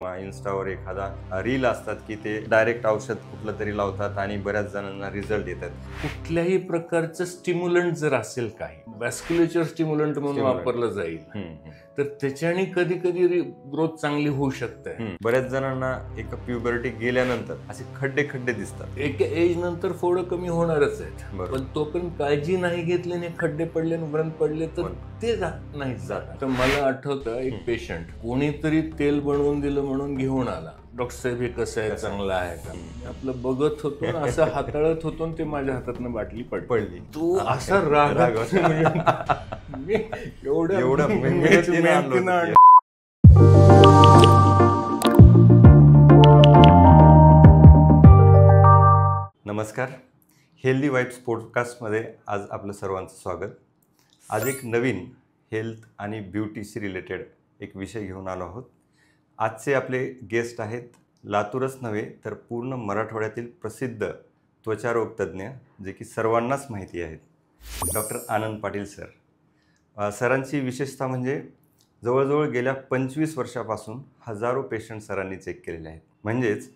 इन्स्टावर एखादा रील असतात की ते डायरेक्ट औषध कुठलं तरी लावतात आणि बऱ्याच जणांना रिझल्ट येतात. कुठल्याही प्रकारचं स्टिम्युलंट जर असेल काही वॅस्क्युलेचर स्टिम्युलंट म्हणून वापरलं जाईल तर त्याच्याने कधी कधी ग्रोथ चांगली होऊ शकते. बऱ्याच जणांना एक प्युबर्टी गेल्यानंतर असे खड्डे खड्डे दिसतात. एक एज नंतर फोड कमी होणारच आहेत, बरोबर. पण तोपर्यंत काळजी नाही घेतली आणि खड्डे पडले आणि व्रण पडले तर ते नाही जात. तर मला आठवतं एक पेशंट कोणीतरी तेल बनवून दिलं म्हणून घेऊन आला. डॉक्टर साहेब हे कसं आहे, चांगलं आहे का? मी आपलं बघत होतो असं हाताळत होतो ते माझ्या हातातनं बाटली पडली. तो असा राग नमस्कार, हेल्दी वाईब्स पॉडकास्टमध्ये आज आपलं सर्वांचं स्वागत. आज एक नवीन हेल्थ आणि ब्युटीशी रिलेटेड एक विषय घेऊन आलो आहोत. आजचे आपले गेस्ट आहेत लातूरच नव्हे तर पूर्ण मराठवाड्यातील प्रसिद्ध त्वचारोग तज्ज्ञ, जे की सर्वांनाच माहिती आहेत, डॉक्टर आनंद पाटील सर. सरांची विशेषता म्हणजे जवळजवळ गेल्या 25 वर्षापासून हजारो पेशंट सरांनी चेक केलेले आहेत. म्हणजेच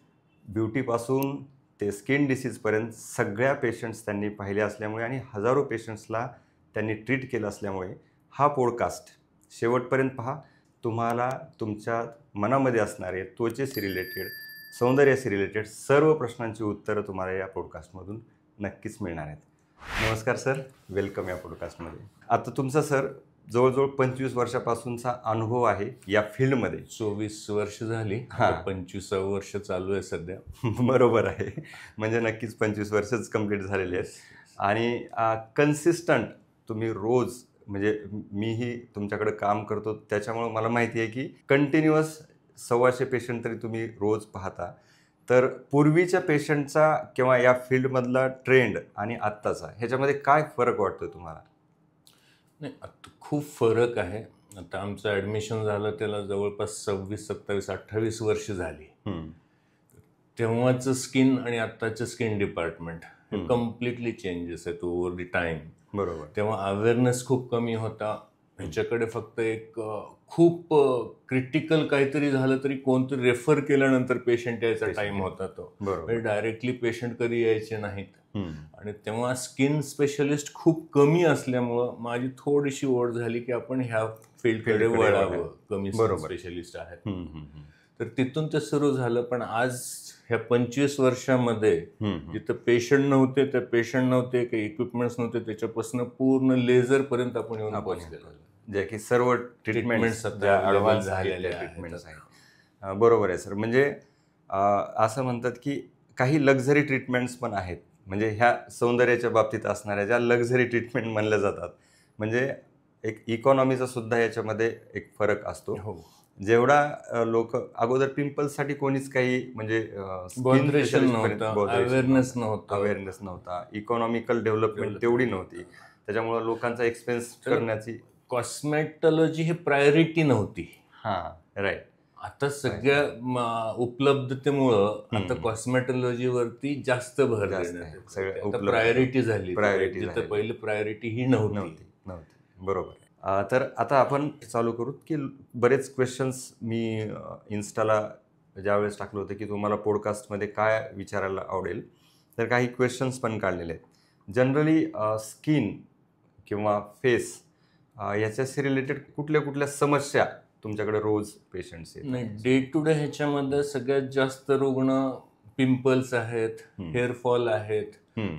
ब्युटीपासून ते स्किन डिसीजपर्यंत सगळ्या पेशंट्स त्यांनी पाहिले असल्यामुळे आणि हजारो पेशंट्सला त्यांनी ट्रीट केलं असल्यामुळे हा पॉडकास्ट शेवटपर्यंत पहा. तुम्हाला तुमच्या मनामध्ये असणारे त्वचेशी रिलेटेड, सौंदर्याशी रिलेटेड सर्व प्रश्नांची उत्तरं तुम्हाला या पॉडकास्टमधून नक्कीच मिळणार आहेत. नमस्कार सर, वेलकम या पॉडकास्टमध्ये. आता तुमचा सर जवळजवळ 25 वर्षापासूनचा अनुभव आहे या फील्डमध्ये. 24 वर्ष झाली, 25वं वर्ष चालू आहे सध्या. बरोबर आहे, म्हणजे नक्कीच 25 वर्षच कंप्लीट झालेले आहेत. आणि कन्सिस्टंट तुम्ही रोज, म्हणजे मीही तुमच्याकडे काम करतो त्याच्यामुळे मला माहिती आहे की कंटिन्युअस 125 पेशंट तरी तुम्ही रोज पाहता. तर पूर्वीच्या पेशंटचा किंवा या फील्डमधला ट्रेंड आणि आत्ताचा ह्याच्यामध्ये काय फरक वाटतो तुम्हाला? नाही, खूप फरक आहे. आता आमचं ॲडमिशन झालं त्याला जवळपास 26, 27, 28 वर्ष झाली. तेव्हाचं स्किन आणि आत्ताचं स्किन डिपार्टमेंट हे कम्प्लिटली चेंजेस आहेत ओव्हर दी टाईम. बरोबर. तेव्हा अवेअरनेस खूप कमी होता. ह्याच्याकडे फक्त एक खूप क्रिटिकल काहीतरी झालं तरी कोणतरी रेफर केल्यानंतर पेशंट यायचा टाइम होता तो. डायरेक्टली पेशंट कधी यायचे नाहीत. आणि तेव्हा स्किन स्पेशलिस्ट खूप कमी असल्यामुळं माझी थोडीशी ओढ झाली की आपण ह्या फील्डकडे वळावं. कमी स्पेशलिस्ट आहेत. तर तिथून ते सुरू झालं. पण आज ह्या 25 वर्षामध्ये जिथं पेशंट नव्हते, त्या पेशंट नव्हते, काही इक्विपमेंट्स नव्हते, त्याच्यापासून पूर्ण लेझर पर्यंत आपण येऊन पोहोचलेलो, जे की सर्व ट्रीटमेंट्स ॲडव्हान्स झालेल्या ट्रीटमेंट्स आहेत. बरोबर आहे सर. म्हणजे असं म्हणतात की काही लक्झरी ट्रीटमेंट्स पण आहेत, म्हणजे ह्या सौंदर्याच्या बाबतीत असणाऱ्या ज्या लक्झरी ट्रीटमेंट म्हणल्या जातात. म्हणजे एक इकॉनॉमीचा सुद्धा याच्यामध्ये एक फरक असतो. जेवढा लोक अगोदर पिंपल्ससाठी कोणीच काही म्हणजे अवेअरनेस नव्हता, इकॉनॉमिकल डेव्हलपमेंट तेवढी नव्हती, त्याच्यामुळे लोकांचा एक्सपेन्स करण्याची कॉस्मेटॉलॉजी ही प्रायोरिटी नव्हती. राईट. आता सगळ्या उपलब्धतेमुळं आता कॉस्मेटॉलॉजीवरती जास्त भर देण्यात प्रायोरिटी झाली. पहिले प्रायोरिटी ही नव्हती. बरोबर. तर आता आपण चालू करू की बरेच क्वेश्चन्स मी इन्स्टाला ज्यावेळेस टाकलं होतं की तुम्हाला पॉडकास्टमध्ये काय विचारायला आवडेल, तर काही क्वेश्चन्स पण काढलेले आहेत. जनरली स्किन किंवा फेस याच्याशी रिलेटेड कुठल्या समस्या तुमच्याकडे रोज पेशंट्स आहेत? नाही, डे टू डे ह्याच्यामध्ये सगळ्यात जास्त रुग्ण पिंपल्स आहेत, हेअरफॉल आहेत,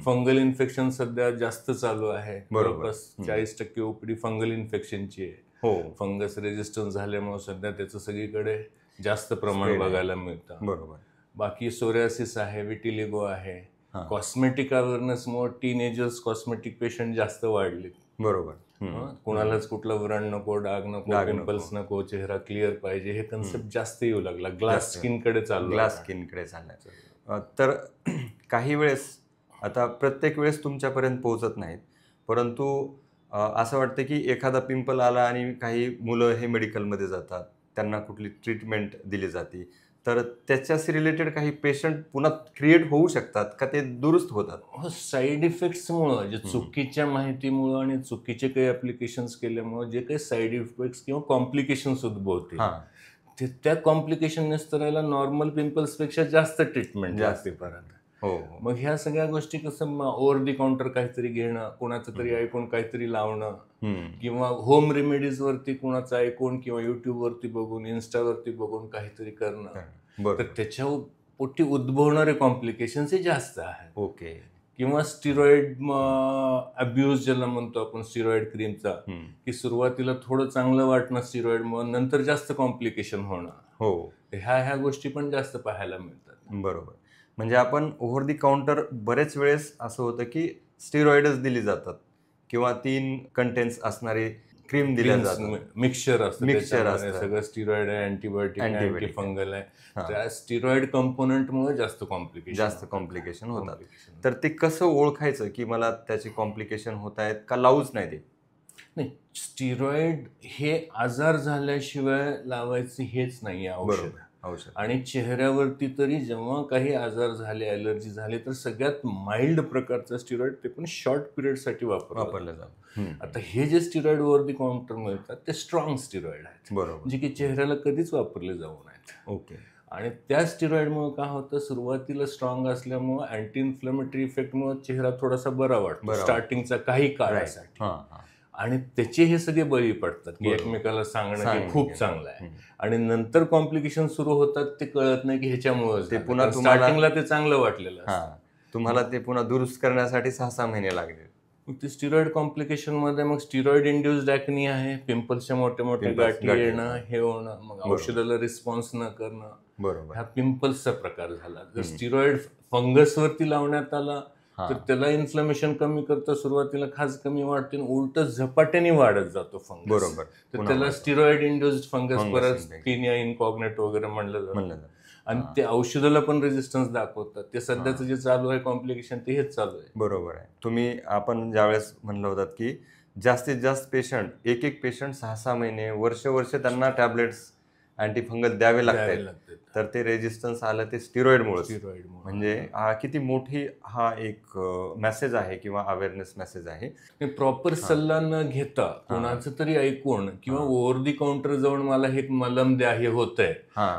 फंगल इन्फेक्शन सध्या जास्त चालू आहे. जवळपास 40% ओपीडी फंगल इन्फेक्शनची आहे. फंगस रेजिस्टन्स झाल्यामुळे सध्या त्याचं सगळीकडे जास्त प्रमाण बघायला मिळतं. बरोबर. बाकी सोरियासिस आहे, विटिलिगो आहे. कॉस्मेटिक अवेअरनेसमुळे टीनेजर्स कॉस्मेटिक पेशंट जास्त वाढले. बरोबर. कुणालाच कुठलं व्रण नको, डाग नको, पिंपल्स नको, चेहरा क्लिअर पाहिजे, हे कन्सेप्ट जास्त येऊ लागला. ग्लास स्किनकडे चाललं. तर काही वेळेस, आता प्रत्येक वेळेस तुमच्यापर्यंत पोहोचत नाहीत, परंतु असं वाटतं की एखादा पिंपल आला आणि काही मुलं हे मेडिकलमध्ये जातात, त्यांना कुठली ट्रीटमेंट दिली जाते, तर त्याच्याशी रिलेटेड काही पेशंट पुन्हा क्रिएट होऊ शकतात का, ते दुरुस्त होतात? साईड इफेक्ट्समुळं, जे चुकीच्या माहितीमुळं आणि चुकीचे काही ऍप्लिकेशन्स केल्यामुळे जे काही साईड इफेक्ट्स किंवा कॉम्प्लिकेशन्स उद्भवते त्या कॉम्प्लिकेशन निस्तरायला नॉर्मल पिंपल्सपेक्षा जास्त ट्रीटमेंट जास्त. लागते परत. हो मग ह्या सगळ्या गोष्टी कसं ओव्हर दी काउंटर काहीतरी घेणं, कोणाचं तरी ऐकून काहीतरी लावणं, किंवा होम रेमेडीज वरती कोणाचं ऐकून किंवा युट्यूब वरती बघून, इन्स्टावरती बघून काहीतरी करणं, तर त्याच्या पोटी उद्भवणारे कॉम्प्लिकेशन्स हे जास्त आहेत. ओके. किंवा स्टिरॉइड अब्यूज ज्याला म्हणतो आपण, स्टिरॉइड क्रीमचा, की सुरुवातीला थोडं चांगलं वाटणं स्टिरॉइड मग नंतर जास्त कॉम्प्लिकेशन होणं. हो, ह्या गोष्टी पण जास्त पाहायला मिळतात. बरोबर. म्हणजे आपण ओव्हर दी काउंटर बरेच वेळेस असं होतं की स्टिरॉइडच दिली जातात किंवा 3 कंटेंट्स असणारी क्रीम दिल्या जातात, मिक्सचर असतं, सगळं स्टिरॉइड आहे, अँटीबायोटिक, अँटीफंगल आहे. त्या स्टिरॉइड कंपोनंटमुळे जास्त कॉम्प्लिकेशन होतात. तर ते कसं ओळखायचं की मला त्याची कॉम्प्लिकेशन होत आहेत का लावूच नाही ते? नाही, स्टिरॉइड हे आजार झाल्याशिवाय लावायचं हेच नाही औषध. आणि चेहऱ्यावरती तरी जेव्हा काही आजार झाले, ॲलर्जी झाली, तर सगळ्यात माइल्ड प्रकारचा स्टिरॉइड, ते पण शॉर्ट पिरियडसाठी वापरलं जातं. आता हे जे स्टिरॉइड ओव्हर दी काउंटर मिळतात ते स्ट्रॉंग स्टिरॉइड आहेत, बरोबर, जे की चेहऱ्याला कधीच वापरले जाऊ नयेत. ओके. आणि त्या स्टिरॉइडमुळे काय होतं, सुरुवातीला स्ट्रॉंग असल्यामुळे अँटी इन्फ्लेमेटरी इफेक्टमुळे चेहरा थोडासा बरा वाटतो स्टार्टिंगचा काही काळासाठी. आणि त्याचे हे सगळे बळी पडतात की एकमेकाला सांगणं की खूप चांगलं आहे, आणि नंतर कॉम्प्लिकेशन सुरू होतात, ते कळत नाही की ह्याच्यामुळे ते पुन्हा स्टार्टिंगला ते चांगलं वाटलेलं, तुम्हाला ते पुन्हा दुरुस्त करण्यासाठी 6-6 महिने लागले. मग ते स्टिरॉइड कॉम्प्लिकेशन मध्ये मग स्टिरॉइड इंड्युस्ड ॲक्नी आहे, पिंपल्सच्या मोठ्या मोठ्या गाठी येणं, हे होणं, मग औषधाला रिस्पॉन्स न करणं, बरोबर, हा पिंपल्सचा प्रकार झाला. जर स्टिरॉइड फंगस वरती लावण्यात आला तर त्याला इन्फ्लमेशन कमी करतं, सुरुवातीला खाज कमी वाटते, उलट झपाट्याने वाढत जातो फंगस. बरोबर, तर त्याला स्टिरॉइड इंड्युस्ड फंगस, परत टीनिया इनकॉग्नेटो वगैरे म्हणलं जातं. आणि ते औषधाला पण रेजिस्टन्स दाखवतात. ते सध्याचं जे चालू आहे कॉम्प्लिकेशन, ते हेच चालू आहे. बरोबर आहे. आपण ज्यावेळेस म्हणलं होतात की जास्तीत जास्त पेशंट, एक पेशंट 6-6 महिने, वर्ष त्यांना टॅबलेट्स अँटीफंगल द्यावे लागतात, तर ते रेजिस्टन्स आलं ते स्टिरॉइडमुळे. म्हणजे किती मोठी हा एक मेसेज आहे किंवा अवेअरनेस मेसेज आहे. प्रॉपर सल्ला न घेता कोणाचं तरी ऐकून किंवा ओव्हर दी काउंटर जाऊन मला हे मलम द्या, हे होतंय,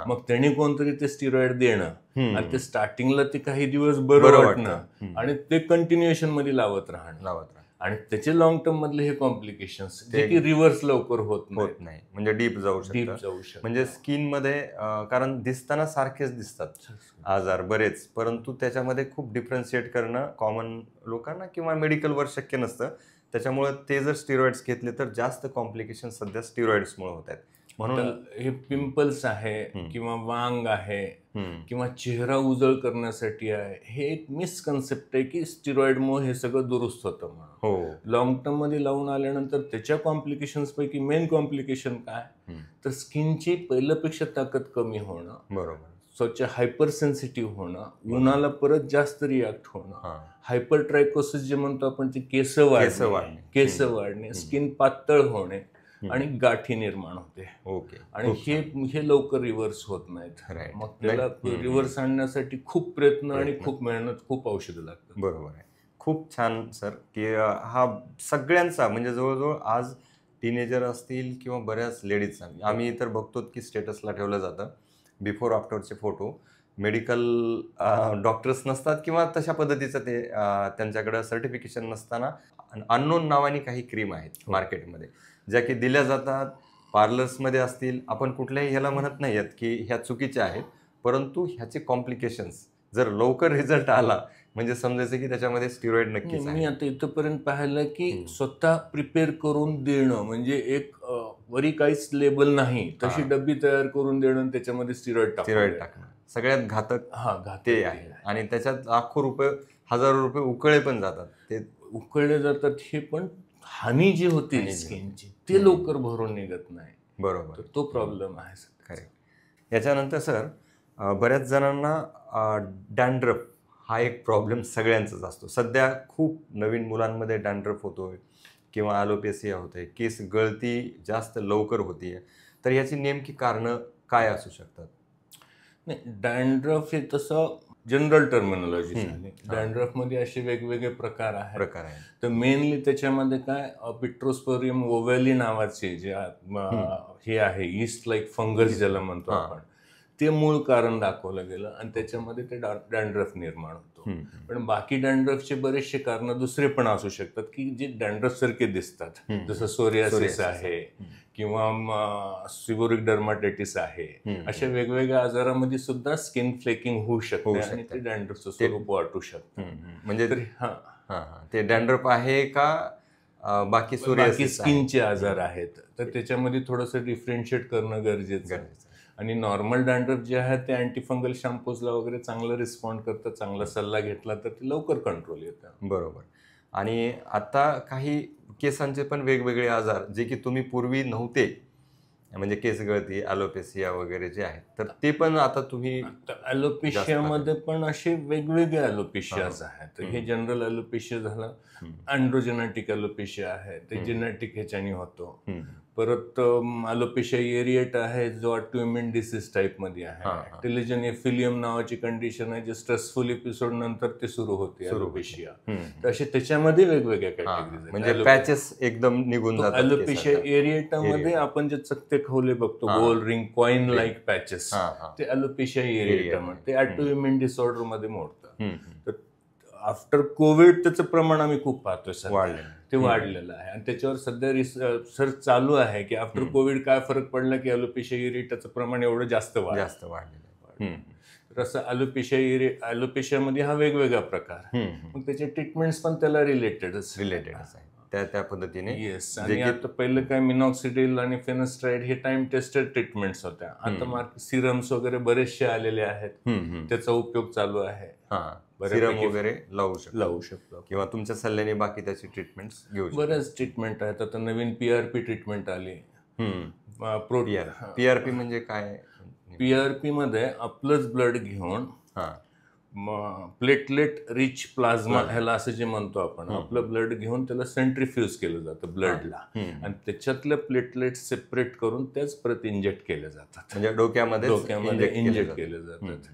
मग त्यांनी कोणतरी ते स्टिरॉइड देणं, आणि ते स्टार्टिंगला ते काही दिवस बरं वाटणं, आणि ते कंटिन्युएशन मध्ये लावत राहणं, आणि त्याचे लॉंग टर्म मधले हे कॉम्प्लिकेशन्स जे की रिव्हर्स लवकर होत नाही, म्हणजे डीप जाऊ शकतात. म्हणजे स्किन मध्ये, कारण दिसताना सारखेच दिसतात आजार बरेच, परंतु त्याच्यामध्ये खूप डिफरन्शिएट करणं कॉमन लोकांना किंवा मेडिकलवर शक्य नसतं. त्याच्यामुळे ते जर स्टिरॉइड्स घेतले तर जास्त कॉम्प्लिकेशन सध्या स्टिरॉइड्समुळे होत आहेत. म्हणून हे पिंपल्स आहे किंवा वांग आहे किंवा चेहरा उजळ करण्यासाठी आहे, हे एक मिसकन्सेप्ट आहे की स्टिरॉइडमुळे हे सगळं दुरुस्त होतं म्हणून. लॉंग टर्म मध्ये लावून आल्यानंतर त्याच्या कॉम्प्लिकेशन्स पैकी मेन कॉम्प्लिकेशन काय, तर स्किनची पहिल्यापेक्षा ताकद कमी होणं, बरोबर, स्वच्छ हायपर सेन्सिटिव्ह होणं, उन्हाला परत जास्त रिॲक्ट होणं, हायपर ट्रायकोसिस जे म्हणतो आपण, ते केस वाढणे, स्किन पातळ होणे, आणि गाठी निर्माण होते. ओके. आणि हे लवकर रिव्हर्स होत नाहीत. मग त्याला रिव्हर्स आणण्यासाठी खूप प्रयत्न आणि खूप मेहनत, खूप औषधं लागतात. बरोबर आहे. खूप छान सर, की हा सगळ्यांचा, म्हणजे जवळजवळ आज टीनेजर असतील किंवा बऱ्याच लेडीजचा, आम्ही तर बघतो की स्टेटसला ठेवलं जातं बिफोर आफ्टरचे फोटो. मेडिकल डॉक्टर्स नसतात किंवा तशा पद्धतीचं ते त्यांच्याकडे सर्टिफिकेशन नसताना अननोन नावाने काही क्रीम आहेत मार्केटमध्ये, ज्या की दिल्या जातात. पार्लर्समध्ये असतील, आपण कुठल्याही ह्याला म्हणत नाही आहेत की ह्या चुकीच्या आहेत, परंतु ह्याचे कॉम्प्लिकेशन्स जर लवकर रिझल्ट आला म्हणजे समजायचं की त्याच्यामध्ये स्टिरॉइड नक्कीच आहे. मी आता इथंपर्यंत पाहिलं की स्वतः प्रिपेअर करून देणं, म्हणजे एक वरी काहीच लेबल नाही तशी डब्बी तयार करून देणं, त्याच्यामध्ये स्टिरॉइड टाकणं सगळ्यात घातक ते आहे. आणि त्याच्यात लाखो रुपये, हजारो रुपये उकळले पण जातात. ते उकळले जातात, हे पण हानी जी होती स्किनची ते लवकर भरून निघत नाही. बरोबर, तो प्रॉब्लेम आहे. करेक्ट. याच्यानंतर सर, बऱ्याच जणांना डॅन्ड्रफ हा एक प्रॉब्लेम सगळ्यांचाच असतो. सध्या खूप नवीन मुलांमध्ये डॅन्ड्रफ होतोय किंवा ॲलोपेसिया होते, केस गळती जास्त लवकर होतीये. तर याची नेमकी कारणं काय असू शकतात? नाही, डॅन्ड्रफ हे तसं जनरल टर्मिनॉलॉजी झाली. डॅन्ड्रफ मध्ये असे वेगवेगळे प्रकार आहेत. तर मेनली त्याच्यामध्ये काय पिट्रोस्पोरियम ओव्हॅली नावाचे जे हे आहे ईस्ट लाईक फंगस ज्याला म्हणतो आपण, ते मूळ कारण दाखवलं गेलं आणि त्याच्यामध्ये ते डॅन्ड्रफ निर्माण होतो. पण बाकी डॅन्ड्रफचे बरेचसे कारण दुसरे पण असू शकतात की जे डॅन्ड्रफ सारखे दिसतात, जसं सोरियासिस आहे किंवा सिबोरिक डर्माटायटिस आहे. अशा वेगवेगळ्या आजारामध्ये सुद्धा स्किन फ्लेकिंग होऊ शकते आणि ते डॅन्ड्रफचं स्वरूप वाटू शकतं. म्हणजे ते डॅन्ड्रफ आहे का बाकी स्किनचे आजार आहेत, तर त्याच्यामध्ये थोडंसं डिफरेन्शिएट करणं गरजेचं आहे. आणि नॉर्मल डॅन्ड्रफ जे आहे ते अँटीफंगल शॅम्पूजला वगैरे चांगलं रिस्पॉन्ड करतं. चांगला सल्ला घेतला तर ते लवकर कंट्रोल येतं. बरोबर. आणि आता काही केसांचे पण वेगवेगळे आजार जे की तुम्ही पूर्वी नव्हते, म्हणजे केस गळती, ॲलोपेसिया वगैरे जे आहेत, तर ते पण आता तुम्ही ॲलोपेशियामध्ये पण असे वेगवेगळे ॲलोपेशियाज आहेत. हे जनरल ॲलोपेशिया झालं, अँड्रोजेनेटिक ॲलोपेशिया आहे, ते जेनेटिक ह्याच्याने होतो. परत ॲलोपेशिया एरिएटा आहे जो ऑटोइम्युन डिसीज टाईपमध्ये आहे. टेलिजन एफिलियम नावाची कंडिशन आहे जे स्ट्रेसफुल एपिसोड नंतर ते सुरू होते ॲलोपेशिया. तर असे त्याच्यामध्ये वेगवेगळ्या कॅटेगरीज, म्हणजे पॅचेस एकदम निघून जातात. ॲलोपेशिया एरिएटामध्ये आपण जे चकते खवले बघतो, गोल रिंग कॉइन लाईक पॅचेस, ते ॲलोपेशिया एरिएटा म्हणते. ते ऑटोइम्युन डिसऑर्डर मध्ये मोडतं. तर आफ्टर कोविड त्याचं प्रमाण आम्ही खूप पाहतोय सध्या, ते वाढलेलं आहे. आणि त्याच्यावर सध्या रिसर्च चालू आहे की आफ्टर कोविड काय फरक पडला की ॲलोपेशिया एरिएटाचं प्रमाण एवढं जास्त वाढलेलं आहे. तर असं ॲलोपेशियामध्ये हा वेगवेगळा प्रकार, मग त्याचे ट्रीटमेंट्स पण त्याला रिलेटेडच आहे त्या पद्धतीने. येस. आणि आता पहिलं काय मिनॉक्सिडिल आणि फेनस्ट्राईड हे टाइम टेस्टेड ट्रीटमेंट्स होत्या. आता सिरम्स वगैरे बरेचसे आलेले आहेत, त्याचा उपयोग चालू आहे. सिरम वगैरे लावू शकतो किंवा तुमच्या सल्ल्याने बाकी त्याची ट्रीटमेंट घेऊ शकतो. बऱ्याच ट्रीटमेंट आहेत. आता नवीन PRP ट्रीटमेंट आली. PRP म्हणजे काय? PRP मध्ये आपलंच ब्लड घेऊन प्लेटलेट रिच प्लाझ्मा ह्याला असं जे म्हणतो आपण, आपलं ब्लड घेऊन त्याला सेंट्रीफ्यूज केलं जातं ब्लडला आणि त्याच्यातल्या प्लेटलेट सेपरेट करून त्याच परत इंजेक्ट केले जातात, म्हणजे डोक्यामध्ये इंजेक्ट केले जातात.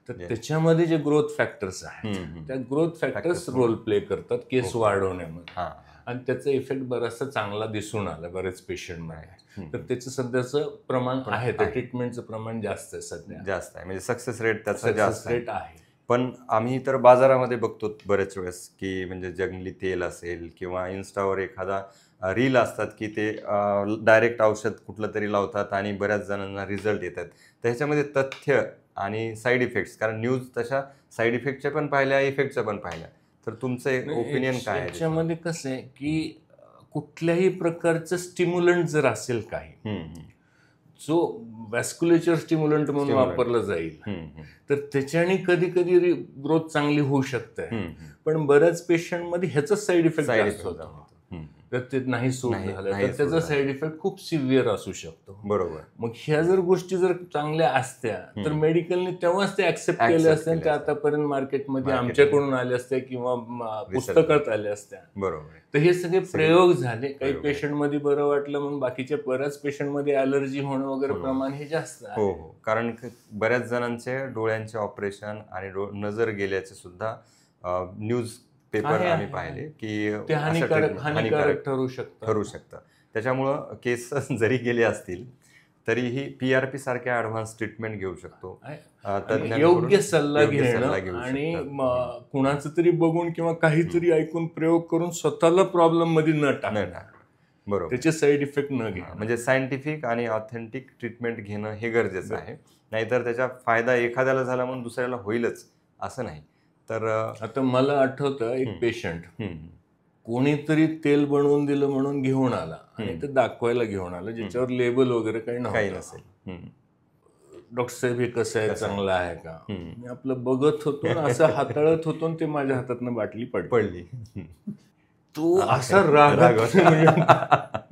तर त्याच्यामध्ये जे ग्रोथ फॅक्टर्स आहेत त्या ग्रोथ फॅक्टर्स रोल प्ले करतात केस वाढवण्यामध्ये. आणि त्याचा इफेक्ट बराचसा चांगला दिसून आला बरेच पेशंटमध्ये. तर त्याचं सध्याचं प्रमाण आहे, त्या ट्रीटमेंटचं प्रमाण जास्त आहे सध्या, जास्त आहे. म्हणजे सक्सेस रेट त्याचा जास्त आहे. पण आम्ही तर बाजारामध्ये बघतो बरेच वेळेस की म्हणजे जंगली तेल असेल किंवा इन्स्टावर एखादा रील असतात की ते डायरेक्ट औषध कुठलं तरी लावतात आणि बऱ्याच जणांना रिझल्ट येतात. तर ह्याच्यामध्ये तथ्य आणि साईड इफेक्ट्स, कारण न्यूज तशा साईड इफेक्टच्या पण पाहिल्या, इफेक्टच्या पण पाहिल्या, तर तुमचं ओपिनियन काय आहे? त्याच्यामध्ये कसं आहे की कुठल्याही प्रकारचं स्टिम्युलंट जर असेल काही जो वॅस्क्युलेचर स्टिम्युलंट म्हणून वापरलं जाईल तर त्याच्याने कधी कधी ग्रोथ चांगली होऊ शकते. पण बऱ्याच पेशंटमध्ये ह्याचा साईड इफेक्ट होता, तर ते नाही सूट झालं तर त्याचा साईड इफेक्ट खूप सिव्हिअर असू शकतो. बरोबर. मग ह्या जर गोष्टी जर चांगल्या असत्या तर मेडिकलने तेव्हाच ते ऍक्सेप्ट केले असते, ते आतापर्यंत मार्केटमध्ये आमच्याकडून आले असते किंवा पुस्तकात आले असत्या. बरोबर. तर हे सगळे प्रयोग झाले. काही पेशंटमध्ये बरं वाटलं, मग बाकीच्या बऱ्याच पेशंटमध्ये ॲलर्जी होणं वगैरे प्रमाण हे जास्त आहे. हो, कारण बऱ्याच जणांचे डोळ्यांचे ऑपरेशन आणि नजर गेल्याचे सुद्धा न्यूज पेपर आम्ही पाहिले की ते हानिकारक ठरू शकतं. त्याच्यामुळं केस जरी गेले असतील तरीही PRP सारख्या ऍडव्हान्स ट्रीटमेंट घेऊ शकतो. योग्य सल्ला घेणं आणि कुणाचं तरी बघून किंवा काहीतरी ऐकून प्रयोग करून स्वतःला प्रॉब्लेम मध्ये न टाकणं. बरोबर. त्याचे साईड इफेक्ट न घेणं, म्हणजे सायंटिफिक आणि ऑथेंटिक ट्रीटमेंट घेणं हे गरजेचं आहे. नाहीतर त्याचा फायदा एखाद्याला झाला म्हणून दुसऱ्याला होईलच असं नाही. तर आता मला आठवतं एक पेशंट कोणीतरी तेल बनवून दिलं म्हणून घेऊन आला आणि ते दाखवायला घेऊन आला ज्याच्यावर लेबल वगैरे काही नसेल. डॉक्टर साहेब हे कसं आहे, चांगलं आहे का? मी आपलं बघत होतो, असं हाताळत होतो, ते माझ्या हातातनं बाटली पडली. तो असा राग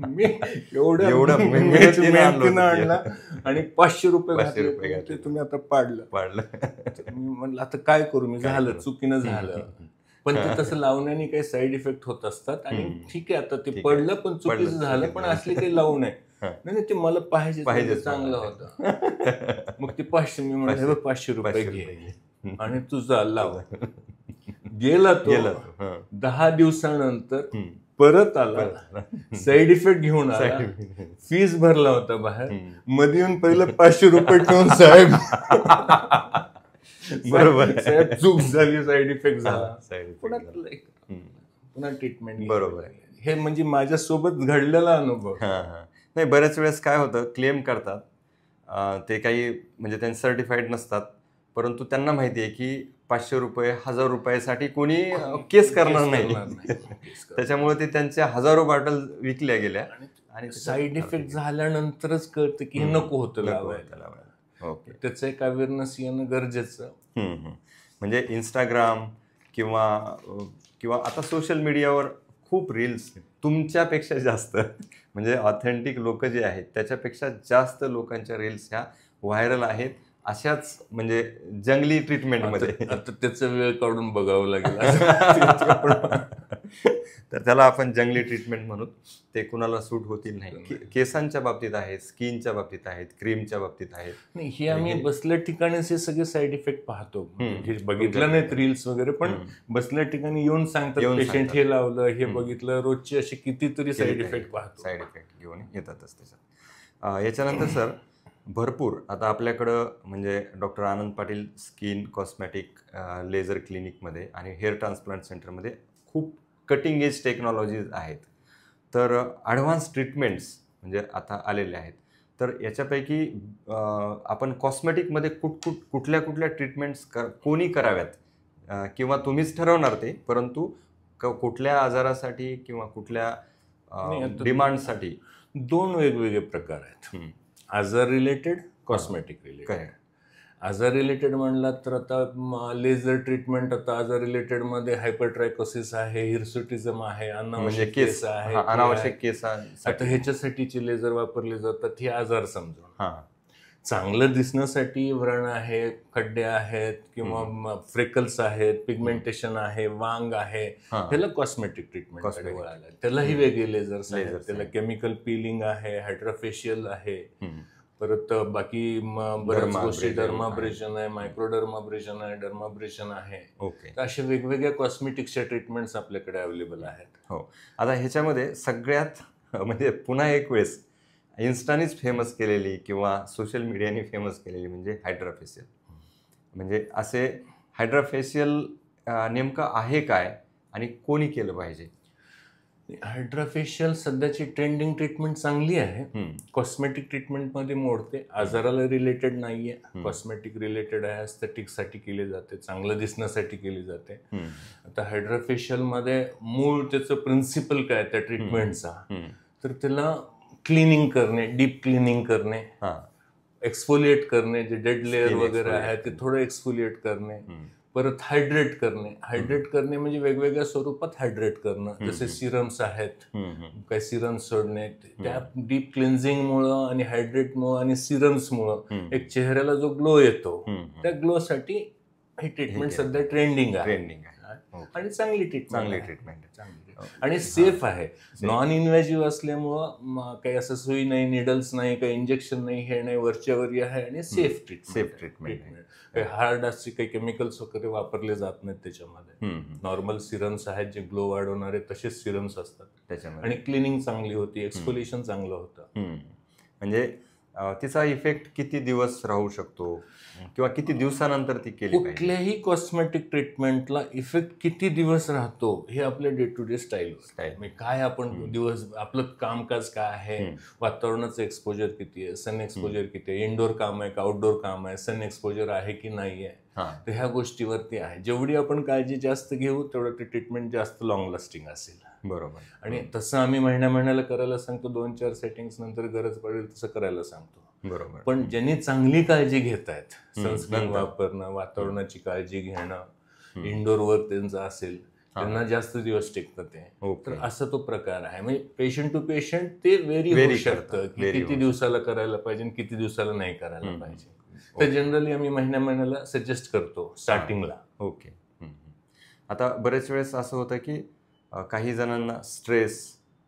मी एवढ्या मेहनतीनं आणला आणि 500 रुपये घातले, तुम्ही आता पाडलं. मी म्हणलं आता काय करू, मी झालं, चुकीनं झालं. पण ते तसं लावण्याने काही साईड इफेक्ट होत असतात आणि ठीक आहे आता ते पडलं पण चुकीचं झालं, पण असले काही लावू नये. नाही ते मला पाहिजे चांगलं होतं. मग ते 500 मी म्हणलं 500 रुपये घे. आणि तुझा लाव. गेला तो 10 दिवसानंतर परत आला, साईड इफेक्ट घेऊन आला, फीस भरला होता बाहेर, मध्ये येऊन पहिलं 500 रुपये ठेवून साहेब बरोबर साहेब चूक झाली, साईड इफेक्ट झाला, पुन्हा ट्रीटमेंट. बरोबर. हे म्हणजे माझ्यासोबत घडलेला अनुभव. नाही, बऱ्याच वेळेस काय होतं, क्लेम करतात ते काही म्हणजे त्यांचे सर्टिफाईड नसतात, परंतु त्यांना माहिती आहे की 500 रुपये 1000 रुपयासाठी कोणी केस करणार नाही. त्याच्यामुळे ते त्यांच्या हजारो बॉटल विकल्या गेल्या आणि साईड इफेक्ट झाल्यानंतरच कळतं की हे नको होतं लावायला. ओके. त्याचं एक अवेअरनेस येणं गरजेचं. म्हणजे इंस्टाग्राम किंवा आता सोशल मीडियावर खूप रील्स तुमच्यापेक्षा जास्त, म्हणजे ऑथेंटिक लोक जे आहेत त्याच्यापेक्षा जास्त लोकांच्या रील्स ह्या व्हायरल आहेत अशाच म्हणजे जंगली ट्रीटमेंटमध्ये. आता त्याचा वेळ काढून बघावं लागेल. तर त्याला आपण जंगली ट्रीटमेंट म्हणू. ते कुणाला सूट होतील नाही. केसांच्या बाबतीत आहेत, स्किनच्या बाबतीत आहेत, क्रीमच्या बाबतीत आहेत. नाही, हे आम्ही बसल्या ठिकाणीच हे सगळे साईड इफेक्ट पाहतो. बघितलं नाहीत रील्स वगैरे, पण बसल्या ठिकाणी येऊन सांगतात पेशंट हे लावलं, हे बघितलं. रोजचे असे कितीतरी साईड इफेक्ट पाहतो. साईड इफेक्ट घेऊन येतातच त्याच्यात. याच्यानंतर सर भरपूर आता आपल्याकडं म्हणजे doctor Anand Patil skin cosmetic laser क्लिनिकमध्ये आणि हेअर ट्रान्सप्लांट सेंटरमध्ये खूप कटिंग एज टेक्नॉलॉजीज आहेत. तर ॲडव्हान्स ट्रीटमेंट्स म्हणजे आता आलेले आहेत. तर याच्यापैकी आपण कॉस्मॅटिकमध्ये कुठल्या ट्रीटमेंट्स कोणी कराव्यात किंवा तुम्हीच ठरवणार ते, परंतु कुठल्या आजारासाठी किंवा कुठल्या डिमांडसाठी? 2 वेगवेगळे प्रकार आहेत. आजार रिलेटेड, कॉस्मेटिक रिलेटेड. आजार रिलेटेड म्हणला तर आता लेझर ट्रीटमेंट, आता आजार रिलेटेड मध्ये हायपरट्रायकोसिस आहे, हिर्सुटिझम आहे, अनावश्यक केस आहे, अनावश्यक केस. आता ह्याच्यासाठीचे लेझर वापरले जातात. हे आजार समजून चांगलं दिसण्यासाठी व्रण आहे, खड्डे आहेत किंवा फ्रेकल्स आहेत, पिगमेंटेशन आहे, वांग आहे, त्याला कॉस्मेटिक ट्रीटमेंट वळाला. त्यालाही वेगळे लेझर्स आहेत. त्याला केमिकल पिलिंग आहे, हायड्राफेशियल आहे, परत बाकी बऱ्याच गोष्टी, डर्माब्रेशन आहे, मायक्रोडर्माब्रेशन आहे, डर्माब्रेशन आहे. तर अशा वेगवेगळ्या कॉस्मेटिक्सच्या ट्रीटमेंट्स आपल्याकडे अवेलेबल आहेत. हो. आता ह्याच्यामध्ये सगळ्यात म्हणजे पुन्हा एक वेळेस इन्स्टानीच फेमस केलेली किंवा सोशल मीडियाने फेमस केलेली म्हणजे हायड्राफेशियल. म्हणजे असे हायड्राफेशियल नेमकं आहे काय आणि कोणी केलं पाहिजे? हायड्राफेशियल सध्याची ट्रेंडिंग ट्रीटमेंट चांगली आहे. कॉस्मेटिक ट्रीटमेंटमध्ये मोडते, आजाराला रिलेटेड नाहीये, कॉस्मेटिक रिलेटेड आहे, एस्थेटिक्ससाठी केली जाते, चांगलं दिसण्यासाठी केली जाते. आता हायड्राफेशियलमध्ये मूळ त्याचं प्रिन्सिपल काय त्या ट्रीटमेंटचा, तर त्याला क्लिनिंग करणे, डीप क्लिनिंग करणे, एक्सफोलिएट करणे, जे डेड लेअर वगैरे आहे ते थोडं एक्सफोलिएट करणे, परत हायड्रेट करणे. हायड्रेट करणे म्हणजे वेगवेगळ्या स्वरूपात हायड्रेट करणं, जसे सिरम्स आहेत, काही सिरम्स सोडणे. त्या डीप क्लिन्झिंगमुळं आणि हायड्रेटमुळं आणि सिरम्समुळं एक चेहऱ्याला जो ग्लो येतो, त्या ग्लोसाठी ही ट्रीटमेंट सध्या ट्रेंडिंग आहे आणि चांगली ट्रीटमेंट आणि सेफ आहे. नॉन इन्व्हेजिव्ह असल्यामुळं काही असं सुई नाही, निडल्स नाही, काही इंजेक्शन नाही, हे नाही, वरच्यावरी आहे आणि सेफ ट्रीटमेंट. काही हार्ड असे काही केमिकल्स वगैरे वापरले जात नाहीत त्याच्यामध्ये. नॉर्मल सिरम्स आहेत जे ग्लो वाढवणारे, तसेच सिरम्स असतात त्याच्यामध्ये. आणि क्लिनिंग चांगली होती, एक्सफोलिएशन चांगलं होतं. म्हणजे तिचा इफेक्ट किती दिवस राहू शकतो किंवा किती दिवसानंतर ती केली पाहिजे? कुठल्याही कॉस्मेटिक ट्रीटमेंटला इफेक्ट किती दिवस राहतो हे आपल्या डे टू डे स्टाईल काय, आपण दिवस आपलं कामकाज काय आहे, वातावरणाचं एक्सपोजर किती आहे, सन एक्सपोजर किती आहे, इनडोर काम आहे का आउटडोर काम आहे, सन एक्सपोजर आहे की नाही आहे, तर ह्या गोष्टीवरती आहे. जेवढी आपण काळजी जास्त घेऊ तेवढं ते ट्रीटमेंट जास्त लॉंग लास्टिंग असेल. बरोबर. आणि तसं आम्ही महिन्याला करायला सांगतो, 2-4 सेटिंग्स नंतर गरज पडेल तसं करायला सांगतो. बरोबर. पण ज्यांनी चांगली काळजी घेत आहेत, सनस्क्रीन वापरणं, वातावरणाची काळजी घेणं, इनडोर वर्क त्यांचं असेल, त्यांना जास्त दिवस टिकतं ते. तर असा तो प्रकार आहे. म्हणजे पेशंट टू पेशंट ते व्हेरी होऊ शकतं की किती दिवसाला करायला पाहिजे, किती दिवसाला नाही करायला पाहिजे. तर जनरली आम्ही महिन्याला सजेस्ट करतो स्टार्टिंगला. ओके. आता बरेच वेळेस असं होतं की काही जणांना स्ट्रेस,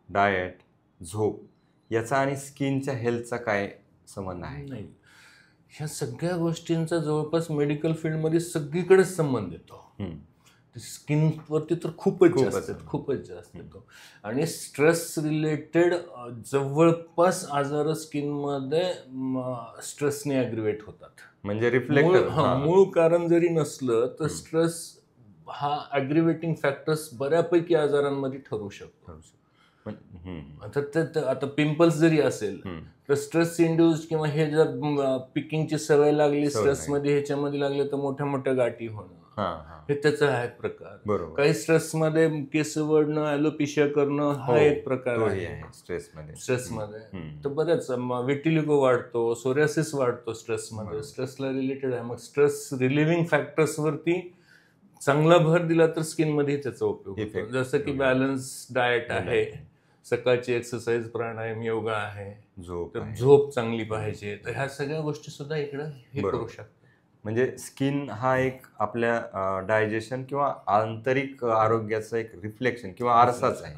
डाएट, झोप याचा आणि स्किनच्या हेल्थचा काय संबंध आहे? नाही, ह्या सगळ्या गोष्टींचा जवळपास मेडिकल फील्डमध्ये सगळीकडेच संबंध येतो. स्किनवरती तर खूपच जास्त येतो. आणि स्ट्रेस रिलेटेड जवळपास आजार स्किनमध्ये स्ट्रेसने ॲग्रिवेट होतात. म्हणजे रिफ्लेक्टर मूळ कारण जरी नसलं तर स्ट्रेस हा ॲग्रिवेटिंग फॅक्टर्स बऱ्यापैकी आजारांमध्ये ठरू शकतो. आता पिंपल्स जरी असेल तर स्ट्रेस इंड्यूस्ड किंवा हे जर पिकिंगची सवय लागली स्ट्रेसमध्ये ह्याच्यामध्ये लागले तर मोठ्या मोठ्या गाठी होणं हे त्याचा आहे प्रकार. काही स्ट्रेसमध्ये केस वळणं, ॲलोपेशिया करणं हा एक प्रकार आहे स्ट्रेसमध्ये. तर बऱ्याच विटिलिगो वाढतो, सोरियासिस वाढतो स्ट्रेसमध्ये, स्ट्रेसला रिलेटेड आहे. मग स्ट्रेस रिलिव्हिंग फॅक्टर्सवरती चांगला भर दिला तर स्किनमध्ये त्याचा उपयोग होतो. जसं की बॅलन्स डाएट आहे, सकाळची एक्सरसाइज, प्राणायाम, योगा आहे, झोप चांगली पाहिजे. तर ह्या सगळ्या गोष्टी सुद्धा इकडं हे करू शकतात. म्हणजे स्किन हा एक आपल्या डायजेशन किंवा आंतरिक आरोग्याचा एक रिफ्लेक्शन किंवा आरसाच आहे.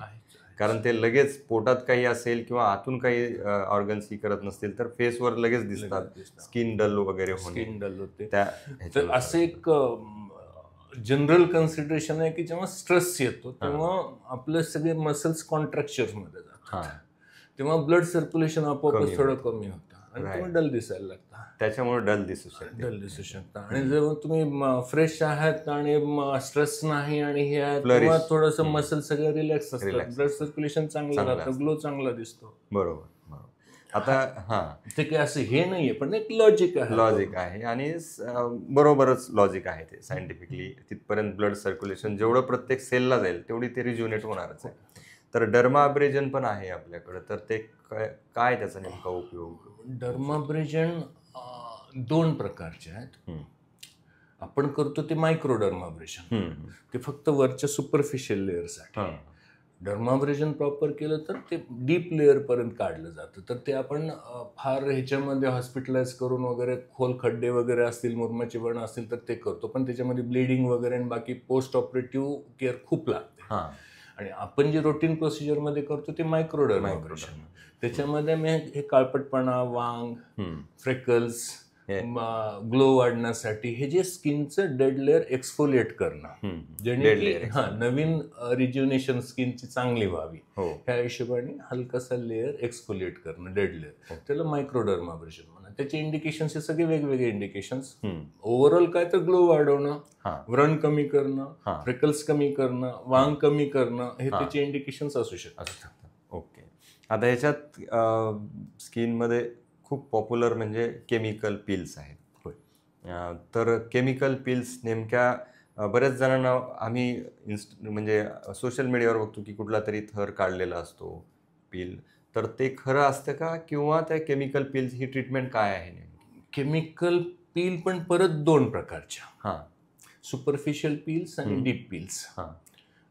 कारण ते लगेच पोटात काही असेल किंवा आतून काही ऑर्गन्स करत नसतील तर फेसवर लगेच दिसतात, स्किन डल वगैरे होते. तर असं एक जनरल कन्सिडरेशन आहे की जेव्हा स्ट्रेस येतो तेव्हा आपले सगळे मसल्स कॉन्ट्रॅक्चरमध्ये जातात, तेव्हा ब्लड सर्क्युलेशन आपोआपच थोडं कमी होतं आणि तुम्ही डल दिसायला लागता. त्याच्यामुळे डल दिसू शकता. आणि जेव्हा तुम्ही फ्रेश आहात आणि स्ट्रेस नाही आणि हे आहे तेव्हा थोडंसं मसल सगळं रिलॅक्स असतात, ब्लड सर्क्युलेशन चांगलं राहतं, ग्लो चांगला दिसतो. बरोबर. आता ते काही असं हे नाहीये पण एक लॉजिक आहे आणि बरोबरच लॉजिक आहे ते सायंटिफिकली. तिथपर्यंत ब्लड सर्क्युलेशन जेवढं प्रत्येक सेलला जाईल तेवढी ते रिज्युनेट होणारच आहे. तर डर्माब्रेजन पण आहे आपल्याकडे, तर ते काय त्याचा नेमका उपयोग? डर्माब्रेजन दोन प्रकारचे आहेत. आपण करतो ते मायक्रोडर्माब्रेशन, ते फक्त वरच्या सुपरफिशियल लेअरसाठी. डर्माब्रेजन प्रॉपर केलं तर ते डीप लेअर पर्यंत काढलं जातं. तर ते आपण फार ह्याच्यामध्ये हॉस्पिटलाइज करून वगैरे खोल खड्डे वगैरे असतील, मुरमाचे वण असतील तर ते करतो, पण त्याच्यामध्ये ब्लिडिंग वगैरे आणि बाकी पोस्ट ऑपरेटिव्ह केअर खूप लागते. आणि आपण जे रुटीन प्रोसिजरमध्ये करतो ते मायक्रोडर्माब्रेशन. त्याच्यामध्ये मी हे काळपटपणा, वांग, फ्रेकल्स, ग्लो वाढण्यासाठी हे जे स्किनचं डेड लेअर एक्सफोलिएट करणं, जेणे की नवीन रिज्युनेशन स्किनची चांगली व्हावी ह्या हिशोबाने हलकासा लेअर एक्सफोलिएट करणं, डेड लेअर, त्याला मायक्रोडर्माब्रेशन म्हणा. त्याचे इंडिकेशन्स हे सगळे वेगवेगळे इंडिकेशन्स. ओव्हरऑल काय तर ग्लो वाढवणं, व्रण कमी करणं, फ्रेकल्स कमी करणं, वांग कमी करणं हे त्याचे इंडिकेशन्स असू शकतात. ओके. आता ह्याच्यात स्किनमध्ये खूप पॉप्युलर म्हणजे केमिकल पिल्स आहेत. तर केमिकल पिल्स नेमक्या बऱ्याच जणांना आम्ही म्हणजे सोशल मीडियावर बघतो की कुठला तरी थर काढलेला असतो पिल, तर ते खरं असतं का किंवा त्या केमिकल पिल्स ही ट्रीटमेंट काय आहे? केमिकल पिल पण परत दोन प्रकारच्या, सुपरफिशियल पिल्स आणि डीप पिल्स.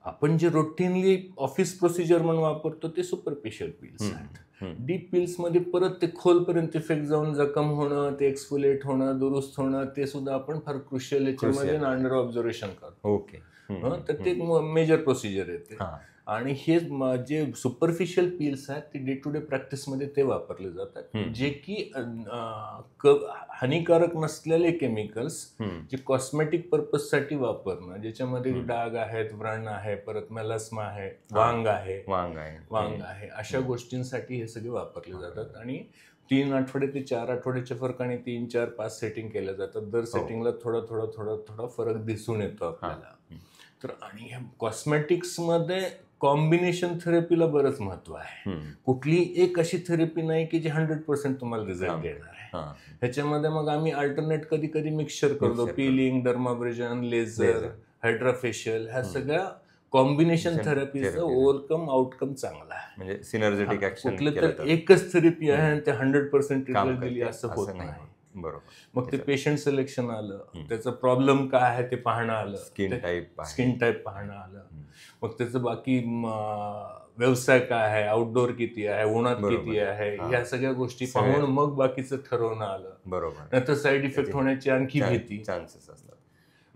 आपण जे रुटीनली ऑफिस प्रोसिजर म्हणून वापरतो ते सुपरफिशियल पिल्स आहेत. डीप पिल्स मध्ये परत ते खोलपर्यंत इफेक्ट जाऊन जखम होणं, ते एक्सफोलिएट होणं, दुरुस्त होणं, ते सुद्धा आपण फार क्रुशियल याच्यामध्ये अंडर ऑब्झर्वेशन करतो. ओके. तर ते मेजर प्रोसिजर आहे ते. आणि हे जे सुपरफिशियल पिल्स आहेत ते डे टू डे प्रॅक्टिसमध्ये ते वापरले जातात, जे की हानिकारक नसलेले केमिकल्स जे कॉस्मेटिक पर्पजसाठी वापरणं, ज्याच्यामध्ये डाग आहेत, व्रण आहे, परत मेलास्मा आहे, वांग आहे, अशा गोष्टींसाठी हे सगळे वापरले जातात. आणि 3 आठवडे ते 4 आठवड्याच्या फरकाने 3, 4, 5 सेटिंग केल्या जातात. दर सेटिंगला थोडा फरक दिसून येतो आपल्याला. तर आणि ह्या कॉस्मेटिक्समध्ये कॉम्बिनेशन थेरपीला बरंच महत्व आहे. कुठली एक अशी थेरपी नाही की जी 100% तुम्हाला रिझल्ट देणार आहे. ह्याच्यामध्ये मग आम्ही अल्टरनेट कधी कधी मिक्सचर करतो, पिलिंग, डर्माब्रेजन, लेझर, हायड्राफेशियल, ह्या सगळ्या कॉम्बिनेशन थेरपीचा ओव्हरकम आउटकम चांगला आहे. म्हणजे सिनर्जेटिक ऍक्शन. कुठलं तर एकच थेरपी आहे आणि ते 100% रिझल्ट दिली असं होत नाही. बरोबर. मग ते पेशंट सिलेक्शन आलं, त्याचा प्रॉब्लेम काय आहे ते पाहणं आलं, स्किन टाईप पाहणं आलं, मग त्याचं बाकी व्यवसाय काय आहे, आउटडोर किती आहे, उन्हात किती आहे, ह्या सगळ्या गोष्टी पाहून मग बाकीचं ठरवणं आलं. बरोबर. नंतर साईड इफेक्ट होण्याची आणखी भीती, चान्सेस असतात.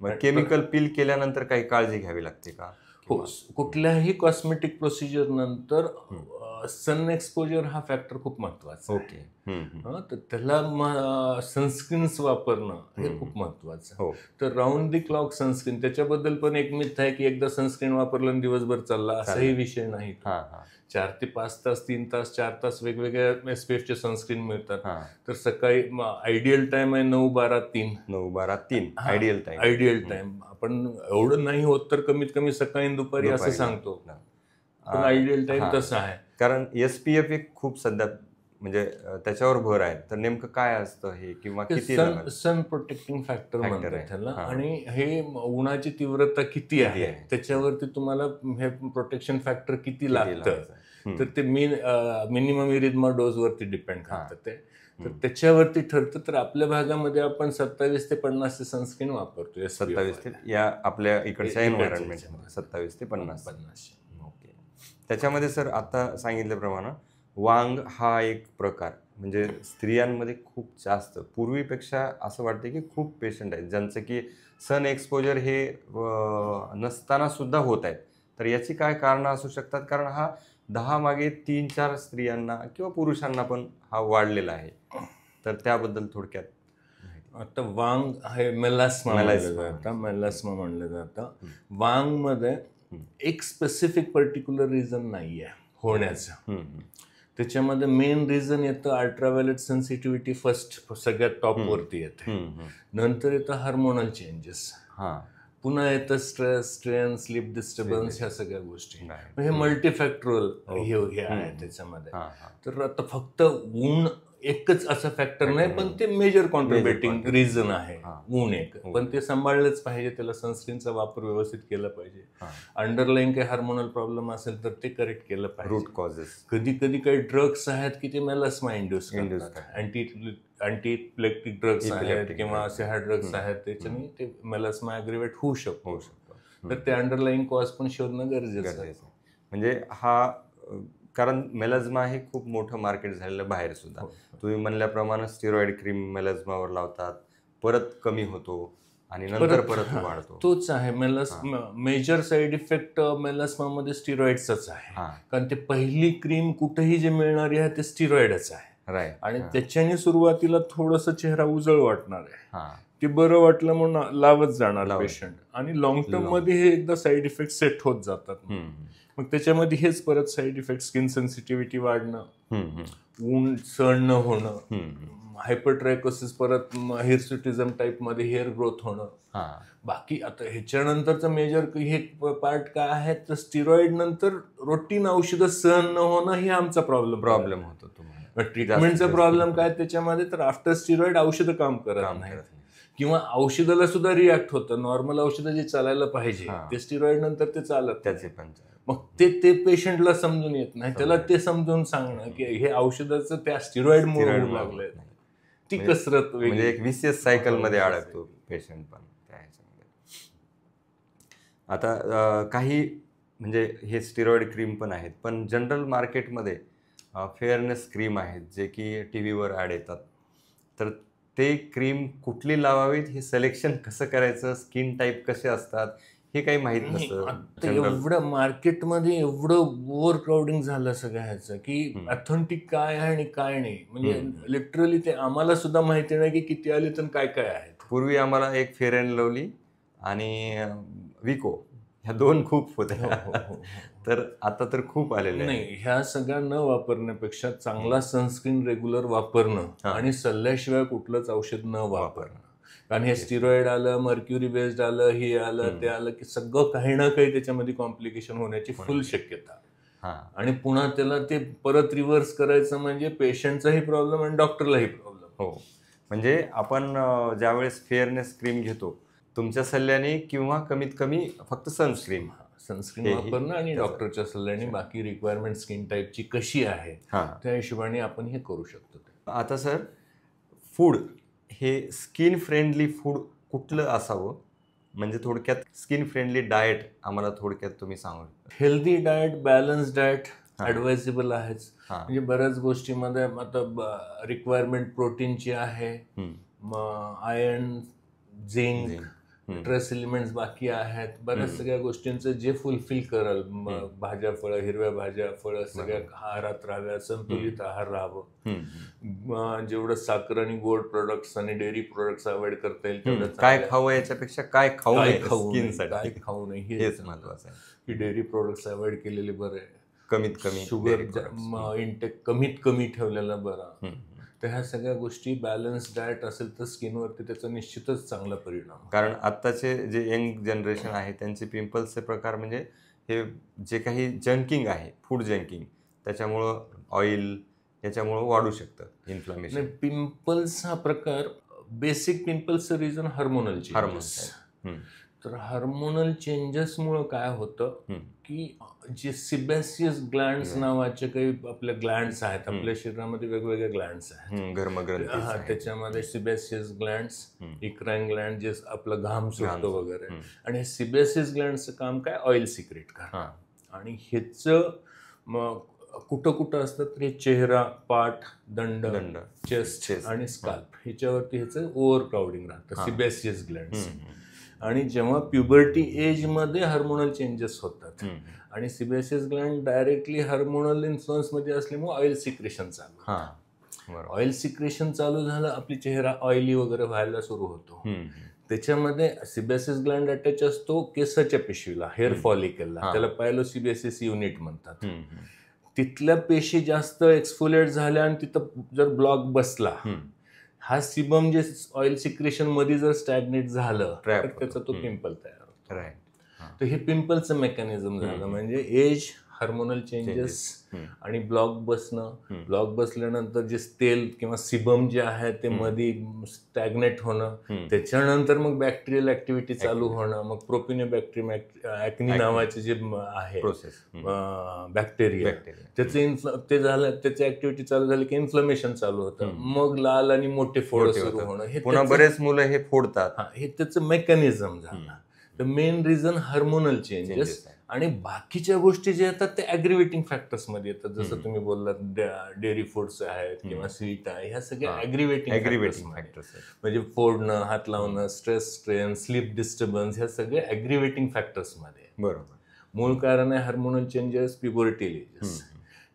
मग केमिकल पिल केल्यानंतर काही काळजी घ्यावी लागते का? हो, कुठल्याही कॉस्मेटिक प्रोसिजर नंतर सन एक्सपोजर हा फॅक्टर खूप महत्वाचा आहे. ओके. तर त्याला सनस्क्रीन्स वापरणं हे खूप महत्वाचं आहे. हो. तर राऊंड दी क्लॉक सनस्क्रीन, त्याच्याबद्दल पण एक मिथ आहे की एकदा सनस्क्रीन वापरलं आणि दिवसभर चालला, असाही विषय नाही. 4 ते 5 तास, 3 तास, 4 तास वेगवेगळ्या SPF चे सनस्क्रीन मिळतात. तर सकाळी आयडियल टाइम आहे 9-12-3. 9-12-3 आयडियल टाइम. आपण एवढं नाही होत तर कमीत कमी सकाळी आणि दुपारी असं सांगतो, पण आयडियल टाइम तसं आहे. कारण SPF एक खूप सध्या म्हणजे त्याच्यावर भर आहे. तर नेमकं काय असतं हे, किंवा किती सन प्रोटेक्टिंग फॅक्टर म्हणतात त्याला, आणि हे उन्हाची तीव्रता किती आहे त्याच्यावरती तुम्हाला हे प्रोटेक्शन फॅक्टर किती लागतं, तर ते मिनिमम इरिथमा डोस वरती डिपेंड करतं ते. तर त्याच्यावरती ठरतं. तर आपल्या भागामध्ये आपण 27 ते 50 सनस्क्रीन वापरतो. 27 ते या आपल्या इकडच्या एन्व्हायरमेंट 27 ते 50. ओके. त्याच्यामध्ये सर आता सांगितल्याप्रमाणे वांग हा एक प्रकार म्हणजे स्त्रियांमध्ये खूप जास्त, पूर्वीपेक्षा असं वाटतं की खूप पेशंट आहेत ज्यांचं की सन एक्सपोजर हे नसताना सुद्धा होत आहेत. तर याची काय कारणं असू शकतात? कारण हा 10 मागे 3-4 स्त्रियांना किंवा पुरुषांना पण हा वाढलेला आहे. तर त्याबद्दल थोडक्यात. आता वांग हे मेलास्मा म्हणलं जातं. वांगमध्ये एक स्पेसिफिक पर्टिक्युलर रिझन नाही आहे होण्याचं. त्याच्यामध्ये मेन रिझन येतं अल्ट्राव्हायोलेट सेन्सिटिव्हिटी, फर्स्ट सगळ्यात टॉप वरती येते. नंतर येतं हार्मोनल चेंजेस, पुन्हा येतं स्ट्रेस, स्ट्रेन, स्लीप डिस्टर्बन्स, ह्या सगळ्या गोष्टी. हे मल्टीफॅक्टरल हे आहे त्याच्यामध्ये. तर आता फक्त ऊन एकच असं फॅक्टर नाही, पण ते मेजर कॉन्ट्रीब्युटिंग रिझन आहे ऊन एक. पण ते सांभाळलंच पाहिजे, त्याला सनस्क्रीनचा वापर व्यवस्थित केला पाहिजे. अंडरलाईन काही हार्मोनल प्रॉब्लेम असेल तर ते करेक्ट केलं पाहिजे. Root causes. कधी कधी काही ड्रग्स आहेत की ते मेलास्मा इंड्यूस करतात. अँटी इपिलेप्टिक ड्रग्स आहेत किंवा असे हार्ड ड्रग्स आहेत, त्याच्याने ते मेलास्मा ॲग्रिवेट होऊ शकतो. तर ते अंडरलाईन कॉज पण शोधणं गरजेचं आहे. म्हणजे हा, कारण मेलास्मा हे खूप मोठं मार्केट झालेलं बाहेर सुद्धा. तुम्ही म्हणल्याप्रमाणे स्टिरॉइड क्रीम मेलास्मावर लावतात, परत कमी होतो आणि नंतर परत वाढतो. तोच आहे मेजर साईड इफेक्ट मेलास्मामध्ये स्टिरॉइडचाच आहे. कारण ते पहिली क्रीम कुठेही जे मिळणारी आहे ते स्टिरॉइडच आहे. आणि त्याच्याने सुरुवातीला थोडस चेहरा उजळ वाटणार आहे, ते बरं वाटलं म्हणून लावत जाणार पेशंट, आणि लॉंग टर्म मध्ये हे एकदा साईड इफेक्ट सेट होत जातात. मग त्याच्यामध्ये हेच परत साईड इफेक्ट, स्किन सेन्सिटिव्हिटी वाढणं, ऊन सहन न होणं, हायपरट्रायकोसिस, परत हिरसुटिझम टाईप मध्ये हेअर ग्रोथ होणं. बाकी आता ह्याच्यानंतरचं मेजर हे पार्ट काय आहे, तर स्टिरॉइड नंतर रोटीन औषधं सहन न होणं ही आमचा प्रॉब्लेम होतो. ट्रीटमेंटचा प्रॉब्लेम काय त्याच्यामध्ये, तर आफ्टर स्टिरॉइड औषधं काम करत नाही, किंवा औषधाला सुद्धा रिॲक्ट होतं. नॉर्मल औषधं जे चालायला पाहिजे ते स्टिरॉइड नंतर ते चालत त्याचे पण. मग ते पेशंटला समजून येत नाही. त्याला ते समजून सांगणं की हे औषधाचं त्या स्टिरॉइडमुळे होऊ लागलंय, ती कसरत म्हणजे एक विशियस सायकल मध्ये अडकतो पेशंट पण त्या ह्याच्यामध्ये. आता काही म्हणजे हे स्टिरॉइड क्रीम पण आहेत, पण जनरल मार्केटमध्ये फेअरनेस क्रीम आहेत जे की TV वर ॲड येतात. तर ते क्रीम कुठली लावावीत, हे सिलेक्शन कसं करायचं, स्किन टाईप कसे असतात हे काही माहित नसतं. एवढं मार्केटमध्ये एवढं ओव्हर क्राउडिंग झालं सगळ्या ह्याचं की ऑथेंटिक काय आहे आणि काय नाही, म्हणजे लिटरली ते आम्हाला सुद्धा माहिती नाही की किती आले तर काय काय आहेत. पूर्वी आम्हाला एक फेअर अँड लवली आणि विको ह्या 2 खूप होत्या. तर आता तर खूप आलेले नाही. ह्या सगळ्या न वापरण्यापेक्षा चांगला सनस्क्रीन रेग्युलर वापरणं आणि सल्ल्याशिवाय कुठलंच औषध न वापरणं. कारण हे स्टिरॉइड आलं, मर्क्युरी बेस्ड आलं, हे आलं, ते आलं की सगळं काही ना काही त्याच्यामध्ये कॉम्प्लिकेशन होण्याची फुल शक्यता. आणि पुन्हा त्याला ते परत रिव्हर्स करायचं म्हणजे पेशंटचाही प्रॉब्लेम आणि डॉक्टरलाही प्रॉब्लेम. हो, म्हणजे आपण ज्यावेळेस फेअरनेस क्रीम घेतो तुमच्या सल्ल्याने, किंवा कमीत कमी फक्त सनस्क्रीन वापरणं आणि डॉक्टरच्या सल्ल्याने बाकी रिक्वायरमेंट स्किन टाईपची कशी आहे त्या हिशोबाने आपण हे करू शकतो. आता सर, फूड हे स्किन फ्रेंडली फूड कुठलं असावं, म्हणजे थोडक्यात स्किन फ्रेंडली डाएट आम्हाला थोडक्यात तुम्ही सांगू. हेल्दी डाएट, बॅलन्स डाएट ॲडवायझेबल आहेच. म्हणजे बऱ्याच गोष्टीमध्ये आता रिक्वायरमेंट प्रोटीनची आहे, आयर्न, झिंक, ट्रेस एलिमेंट्स बाकी आहेत, बऱ्याच सगळ्या गोष्टींचं जे फुलफिल करल, भाज्या फळं, हिरव्या भाज्या फळं सगळ्या आहारात राहाव्या, संतुलित आहार राहावं, जेवढं साखर आणि गोड प्रोडक्ट्स आणि डेअरी प्रोडक्ट्स अवॉइड करता येईल तेवढं काय खावं याच्यापेक्षा काय खाऊ नये, काय खाऊ नये हेच महत्वाचं आहे की डेअरी प्रोडक्ट्स अवॉइड केलेले बरे, कमीत कमी शुगर इंटेक कमीत कमी ठेवलेला बरा. तर ह्या सगळ्या गोष्टी बॅलन्स डाएट असेल तर स्किनवरती त्याचा निश्चितच चांगला परिणाम. कारण आत्ताचे जे यंग जनरेशन आहे त्यांचे पिंपल्सचे प्रकार म्हणजे हे जे काही जंकिंग आहे, फूड जंकिंग, त्याच्यामुळं ऑइल याच्यामुळं वाढू शकतं इन्फ्लॅमेशन. पिंपल्स हा प्रकार बेसिक पिंपल्सचं रिझन हार्मोनल चेंजेस. तर हार्मोनल चेंजेसमुळं काय होतं की जे सिबॅसियस ग्लँड्स नावाचे काही आपल्या ग्लँड्स आहेत, आपल्या शरीरामध्ये वेगवेगळे ग्लँड्स आहेत, घर्मग्रंथी, त्याच्यामध्ये सिबॅसियस ग्लँड्स, इक्राइन ग्लँड जे आपला घाम सुटतो वगैरे, आणि हे सिबॅसियस ग्लँडचं काम काय, ऑइल सिक्रेट करणं. आणि ह्याचं कुठं कुठं असतं तर हे चेहरा, पाठ, दंड, चेस्ट आणि स्काल्प ह्याच्यावरती ह्याचं ओव्हर क्राउडिंग राहतं सिबॅसियस ग्लँड्स. आणि जेव्हा प्युबर्टी एजमध्ये हार्मोनल चेंजेस होतात आणि सिबॅसियस ग्लँड डायरेक्टली हार्मोनल इन्फ्लुअन्समध्ये असल्यामुळे ऑइल सिक्रेशन चालू. ऑइल सिक्रेशन चालू झालं, आपली चेहरा ऑइली वगैरे व्हायला सुरू होतो. त्याच्यामध्ये सिबॅसियस ग्लँड अटॅच असतो केसाच्या पेशीला, हेअर फॉलिकलला, त्याला पायलोसिबॅसिस युनिट म्हणतात. तिथल्या पेशी जास्त एक्सफोलिएट झाल्या आणि तिथं जर ब्लॉक बसला, हा सिबम जे ऑइल सिक्रेशन मध्ये जर स्टॅग्नेट झालं तर त्याचा तो पिंपल तयार होतो. तर हे पिंपलचं मेकॅनिझम झालं. म्हणजे एज, हार्मोनल चेंजेस आणि ब्लॉक बसल्यानंतर जे तेल किंवा सिबम जे आहे ते मध्ये स्टॅग्नेट होणं, त्याच्यानंतर मग बॅक्टेरियल ऍक्टिव्हिटी चालू होणं, मग प्रोपिनोबॅक्टेरियम ऍक्नी नावाचे जे आहे बॅक्टेरिया, त्याचं ते झालं, त्याची ऍक्टिव्हिटी चालू झाली की इन्फ्लमेशन चालू होतं, मग लाल आणि मोठे फोड सुरू होणं, हे पुन्हा बरेच मुलं हे फोडतात. हे त्याचं मेकॅनिझम झालं. तर मेन रिझन हार्मोनल चेंजेस. आणि बाकीच्या गोष्टी जे येतात ते ॲग्रिवेटिंग फॅक्टर्स मध्ये येतात, जसं तुम्ही बोललात डेअरी फूड्स आहेत किंवा स्वीट आहे, ह्या सगळ्या ॲग्रिवेटिंग फॅक्टर्स. म्हणजे फोडणं, हात लावणं, स्ट्रेस, स्ट्रेन, स्लीप डिस्टर्बन्स, ह्या सगळे ॲग्रिवेटिंग फॅक्टर्स मध्ये. बरोबर. मूळ कारण आहे हार्मोनल चेंजेस, प्युबर्टी एजेस.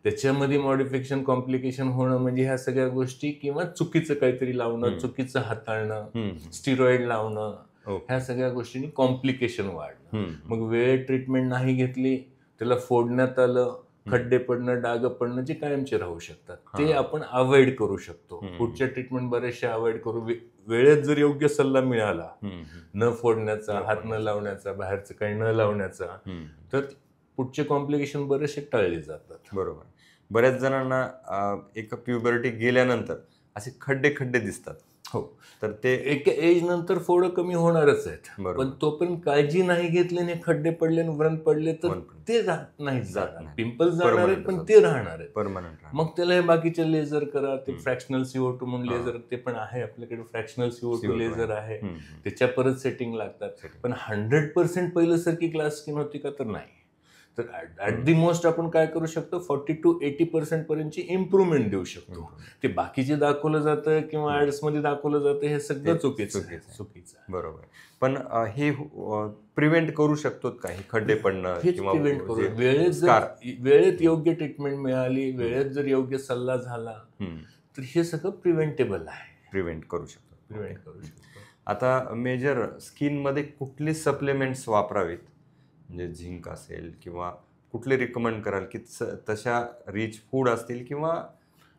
त्याच्यामध्ये मॉडिफिकेशन, कॉम्प्लिकेशन होणं म्हणजे ह्या सगळ्या गोष्टी, किंवा चुकीचं काहीतरी लावणं, चुकीचं हाताळणं, स्टिरॉइड लावणं, ह्या सगळ्या गोष्टींनी कॉम्प्लिकेशन वाढणं. मग वेळेत ट्रीटमेंट नाही घेतली, त्याला फोडण्यात आलं, खड्डे पडणं, डाग पडणं जे कायमचे राहू शकतात, ते आपण अवॉइड करू शकतो. पुढच्या ट्रीटमेंट बरेचसे अवॉइड करू. वेळेत जर योग्य सल्ला मिळाला, न फोडण्याचा, हात न लावण्याचा, बाहेरचं काही न लावण्याचा, तर पुढचे कॉम्प्लिकेशन बरेचसे टळले जातात. बरोबर. बऱ्याच जणांना एक प्युबर्टी गेल्यानंतर असे खड्डे दिसतात. हो, तर ते एका एज नंतर फोडं कमी होणारच आहेत, पण तोपर्यंत काळजी नाही घेतली आणि खड्डे पडले, व्रण पडले तर ते नाही जाणार. पिंपल्स जाणार आहेत पण ते राहणार आहेत परमनंट. मग त्याला हे बाकीचे लेझर करा, ते फ्रॅक्शनल CO2 म्हणून लेझर, ते पण आहे आपल्याकडे, फ्रॅक्शनल CO2 लेझर आहे, त्याच्या परत सेटिंग लागतात. पण 100% पहिल्यासारखी ग्लास स्किन होती का, तर नाही. तर ॲट दी मोस्ट आपण काय करू शकतो, 40 to 80% पर्यंतची इम्प्रूव्हमेंट देऊ शकतो. ते बाकीचे दाखवलं जातं किंवा ऍड्स मध्ये दाखवलं जातं, हे सगळं चुकीचं आहे. बरोबर. पण हे प्रिव्हेंट करू शकतो का, हे खड्डे पडणं किंवा प्रिव्हेंट करू? वेळेत योग्य ट्रीटमेंट मिळाली, वेळेत जर योग्य सल्ला झाला, तर हे सगळं प्रिव्हेंटेबल आहे. प्रिव्हेंट करू शकतो. आता मेजर स्किनमध्ये कुठले सप्लिमेंट्स वापरावेत, म्हणजे झिंक असेल किंवा कुठले रिकमेंड कराल की तशा रिच फूड असतील किंवा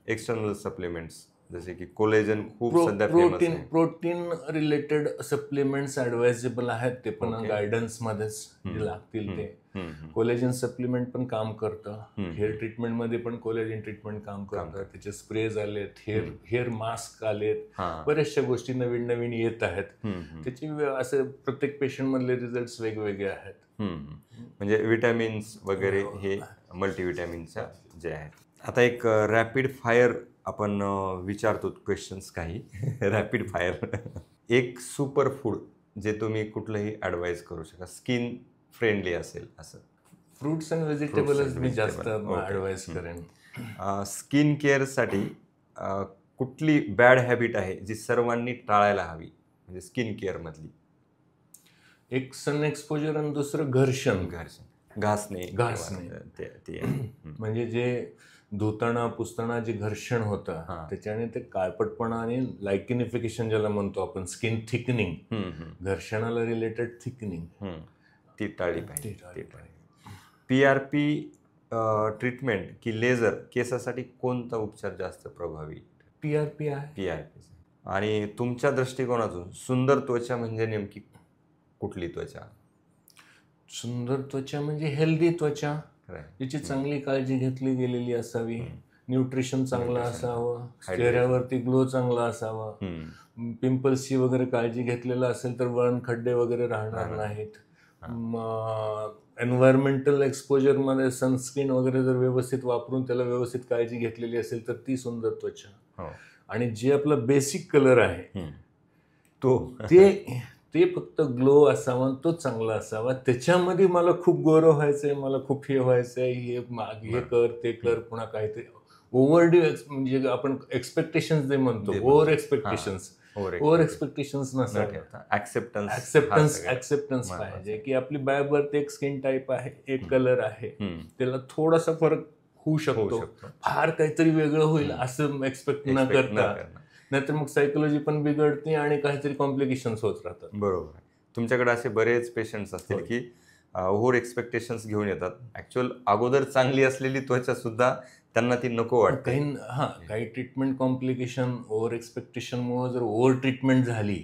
एक्सटर्नल सप्लिमेंट्स, जसे की कोलेजन खूप सध्या फेमस आहे. प्रोटीन रिलेटेड सप्लिमेंट्स ॲडवायजेबल आहेत, ते पण गायडन्स मध्येच जे लागतील ते. कोलेजन सप्लिमेंट पण काम करतं. हेअर ट्रीटमेंट मध्ये पण कोलेजन ट्रीटमेंट काम करतं. त्याचे स्प्रेज आलेत, हेअर मास्क आलेत, बऱ्याचशा गोष्टी नवीन येत आहेत. त्याची असे प्रत्येक पेशंट मधले रिझल्ट वेगवेगळे आहेत. म्हणजे विटॅमिन्स वगैरे हे मल्टीविटॅमिनच्या जे आहेत. आता एक रॅपिड फायर आपण विचारतो क्वेश्चन्स काही. Rapid fire. एक सुपर फूड जे तुम्ही कुठलंही ॲडवाइज करू शकता, स्किन फ्रेंडली असेल असं. फ्रुट्स अँड व्हेजिटेबल्स मी जास्त ॲडवाइज करेन. स्किन केअरसाठी कुठली बॅड हॅबिट आहे जी सर्वांनी टाळायला हवी, म्हणजे स्किन केअर मधली? एक सन एक्सपोजर आणि दुसरं घर्षण. घासणे. म्हणजे जे धुताना पुसताना जे घर्षण होतं त्याच्याने ते काळपटपणा आणि लायकिनिफिकेशन ज्याला म्हणतो आपण, स्किन थिकनिंग, घर्षणाला रिलेटेड थिकनिंग, ती टाळली पाहिजे. PRP ट्रीटमेंट की लेझर केसासाठी कोणता उपचार जास्त प्रभावी? PRP आहे. PRP. आणि तुमच्या दृष्टिकोनातून सुंदर त्वचा म्हणजे नेमकी कुठली त्वचा? सुंदर त्वचा म्हणजे हेल्दी त्वचा, ज्याची चांगली काळजी घेतली गेलेली असावी, न्यूट्रिशन चांगलं असावं, चेहऱ्यावरती ग्लो चांगला असावा, पिंपल्सची वगैरे काळजी घेतलेला असेल तर वळण खड्डे वगैरे राहणार नाहीत, एन्व्हायरमेंटल एक्सपोजरमध्ये सनस्क्रीन वगैरे जर व्यवस्थित वापरून त्याला व्यवस्थित काळजी घेतलेली असेल तर ती सुंदर त्वचा. आणि जे आपला बेसिक कलर आहे ते फक्त ग्लो असावा, तो चांगला असावा. त्याच्यामध्ये मला खूप गोरं व्हायचंय, मला खूप हे व्हायचंय, हे कर ते कर, पुन्हा काहीतरी ओव्हरड्यू म्हणजे आपण एक्सपेक्टेशन्स जे म्हणतो, ओव्हर एक्सपेक्टेशन्स नसावे. ऍक्सेप्टन्स पाहिजे की आपली बाय बर्थ एक स्किन टाईप आहे, एक कलर आहे, त्याला थोडासा फरक होऊ शकतो, फार काहीतरी वेगळं होईल असं एक्सपेक्ट न करता, नाहीतर मग सायकोलॉजी पण बिघडते आणि काहीतरी कॉम्प्लिकेशन्स होत राहतात. बरोबर. तुमच्याकडे असे बरेच पेशंट्स असतील की ओव्हर एक्सपेक्टेशन्स घेऊन येतात. ऍक्च्युअल अगोदर चांगली असलेली त्वचा सुद्धा त्यांना ती नको वाटते. काही ट्रीटमेंट कॉम्प्लिकेशन ओव्हर एक्सपेक्टेशन मुळे जर ओव्हर ट्रीटमेंट झाली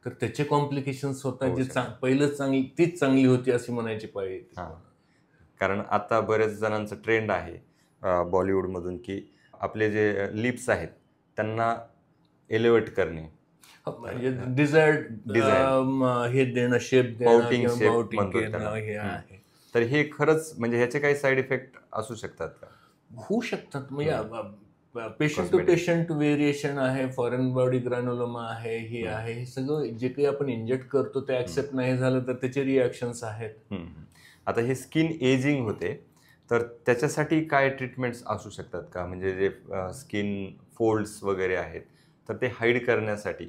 तर त्याचे कॉम्प्लिकेशन्स होतात. जे पहिलंच तीच चांगली होती अशी म्हणायची पाहिजे. कारण आता बरेच जणांचं ट्रेंड आहे बॉलिवूडमधून की आपले जे लिप्स आहेत त्यांना एलिव्हेट करणे, म्हणजे डिझायर्ड हे देणं, शेप देणं, हे आहे. तर हे खरंच म्हणजे ह्याचे काही साईड इफेक्ट असू शकतात का? होऊ शकतात. म्हणजे पेशंट टू पेशंट व्हेरिएशन आहे, फॉरेन बॉडी ग्रॅन्युलोमा आहे, हे आहे, हे सगळं जे काही आपण इंजेक्ट करतो ते ऍक्सेप्ट नाही झालं तर त्याचे रिॲक्शन्स आहेत. आता हे स्किन एजिंग होते तर त्याच्यासाठी काय ट्रीटमेंट्स असू शकतात का? म्हणजे जे स्किन फोल्ड्स वगैरे आहेत तर ते हाईड करण्यासाठी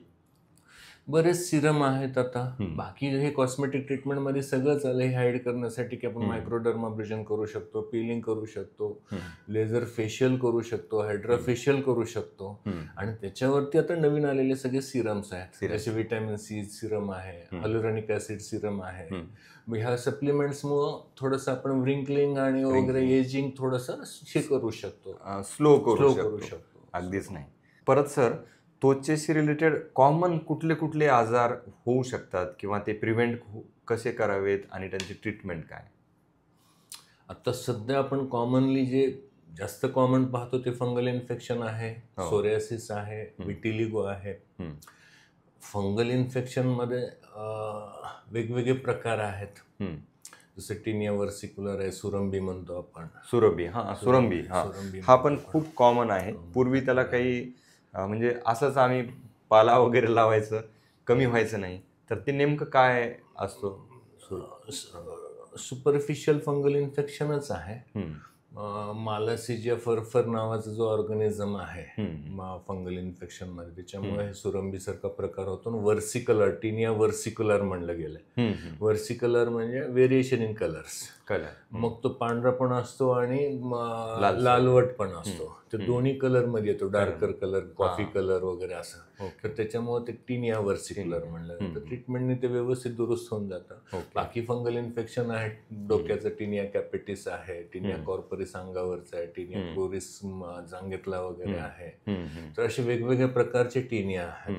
बरेच सिरम आहेत आता. बाकी हे कॉस्मेटिक ट्रीटमेंटमध्ये सगळं चाललं हे हाईड करण्यासाठी की आपण मायक्रोडर्माब्रेशन करू शकतो, पिलिंग करू शकतो, लेझर फेशियल करू शकतो, हायड्रा फेशियल करू शकतो. आणि त्याच्यावरती आता नवीन आलेले सगळे सिरम्स आहेत, जसे व्हिटॅमिन सी सिरम आहे, हायलुरॉनिक ऍसिड सिरम आहे. ह्या सप्लिमेंट्समुळं थोडंसं आपण व्रिंकलिंग आणि वगैरे एजिंग थोडंसं हे करू शकतो, स्लो करू शकतो. अगदीच नाही. परत सर, त्वचेशी रिलेटेड कॉमन कुठले आजार होऊ शकतात किंवा ते प्रिव्हेंट कसे करावेत आणि त्यांची ट्रीटमेंट काय? आता सध्या आपण कॉमनली जे जास्त कॉमन पाहतो ते फंगल इन्फेक्शन आहे, सोरियासिस आहे, विटिलिगो आहे. फंगल इन्फेक्शन मध्ये वेगवेगळे प्रकार आहेत, जसं टिनिया वर्सिक्युलर आहे, सुरंबी म्हणतो आपण. सुरंबी हा पण खूप कॉमन आहे. पूर्वी त्याला काही म्हणजे असंच आम्ही पाला वगैरे लावायचं, कमी व्हायचं नाही, तर ते नेमकं काय असतो? सुपरफिशियल फंगल इन्फेक्शनच आहे. मालासिजिया फरफर नावाचा जो ऑर्गॅनिझम आहे फंगल इन्फेक्शन मध्ये, त्याच्यामुळे हे सुरंबी सारखा प्रकार होतो. वर्सिकलर, टिनिया वर्सिक्युलर म्हणलं गेलंय. वर्सिकलर म्हणजे व्हेरिएशन इन कलर्स. मग तो पांढरा पण असतो आणि लालवट पण असतो. ते दोन्ही कलर मध्ये येतो, डार्कर कलर, कॉफी कलर वगैरे असं. तर त्याच्यामुळे ते टिनिया वर्सिक्युलर म्हणलं. तर ट्रीटमेंटने ते व्यवस्थित दुरुस्त होऊन जातं. बाकी फंगल इन्फेक्शन आहे, डोक्याचं टिनिया कॅपिटिस आहे, टिनिया कॉर्पोरिस अंगावरचा आहे, टिनिया प्लोरिस जांघेतला वगैरे आहे. तर असे वेगवेगळ्या प्रकारचे टिनिया आहेत.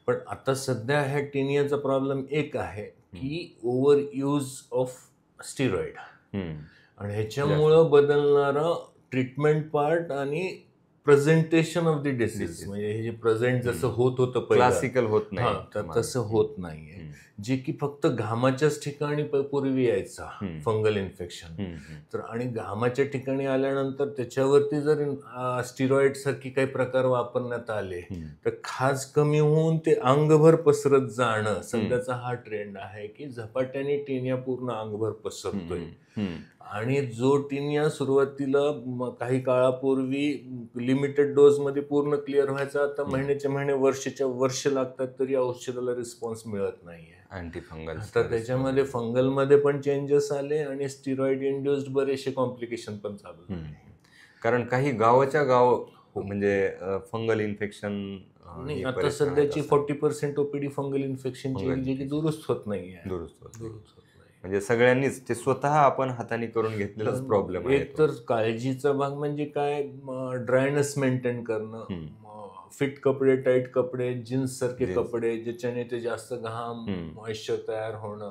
पण आता सध्या ह्या टिनियाचा प्रॉब्लेम एक आहे की ओव्हर यूज ऑफ स्टिरॉइड, आणि ह्याच्यामुळं बदलणारा ट्रीटमेंट पार्ट आणि प्रेझेंटेशन ऑफ द डिसीज. म्हणजे हे जे प्रेझेंट जसं होत होतं क्लासिकल होत नाही, तर तसं होत नाहीये. जे की फक्त घामाच्याच ठिकाणी पूर्वी यायचा फंगल इन्फेक्शन. तर आणि घामाच्या ठिकाणी आल्यानंतर त्याच्यावरती जर स्टिरॉइड सारखी काही प्रकार वापरण्यात आले तर खाज कमी होऊन ते अंगभर पसरत जाणं. सध्याचा हा ट्रेंड आहे की झपाट्याने टिनिया पूर्ण अंगभर पसरतोय. आणि जो टिनिया सुरुवातीला काही काळापूर्वी लिमिटेड डोस मध्ये पूर्ण क्लिअर व्हायचा, आता महिन्याच्या महिने, वर्षाच्या वर्ष लागतात तरी औषधाला रिस्पॉन्स मिळत नाहीये. Anti fungal. तर त्याच्यामध्ये फंगलमध्ये पण चेंजेस आले आणि स्टिरॉइड इंड्युस्ड बरेचसे कॉम्प्लिकेशन पण चालू झाले. कारण काही गावाच्या गाव म्हणजे फंगल इन्फेक्शन. नाही, आता सध्याची 40% ओपीडी फंगल इन्फेक्शनची जे की दुरुस्त होत नाही. म्हणजे सगळ्यांनीच ते स्वतः आपण हाताने करून घेतलेलाच प्रॉब्लेम आहे. एक तर काळजीचा भाग म्हणजे काय, ड्रायनेस मेंटेन करणं, फिट कपडे, टाईट कपडे, जीन्स सारखे कपडे ज्याच्याने ते जास्त घाम मॉइश्चर तयार होणं,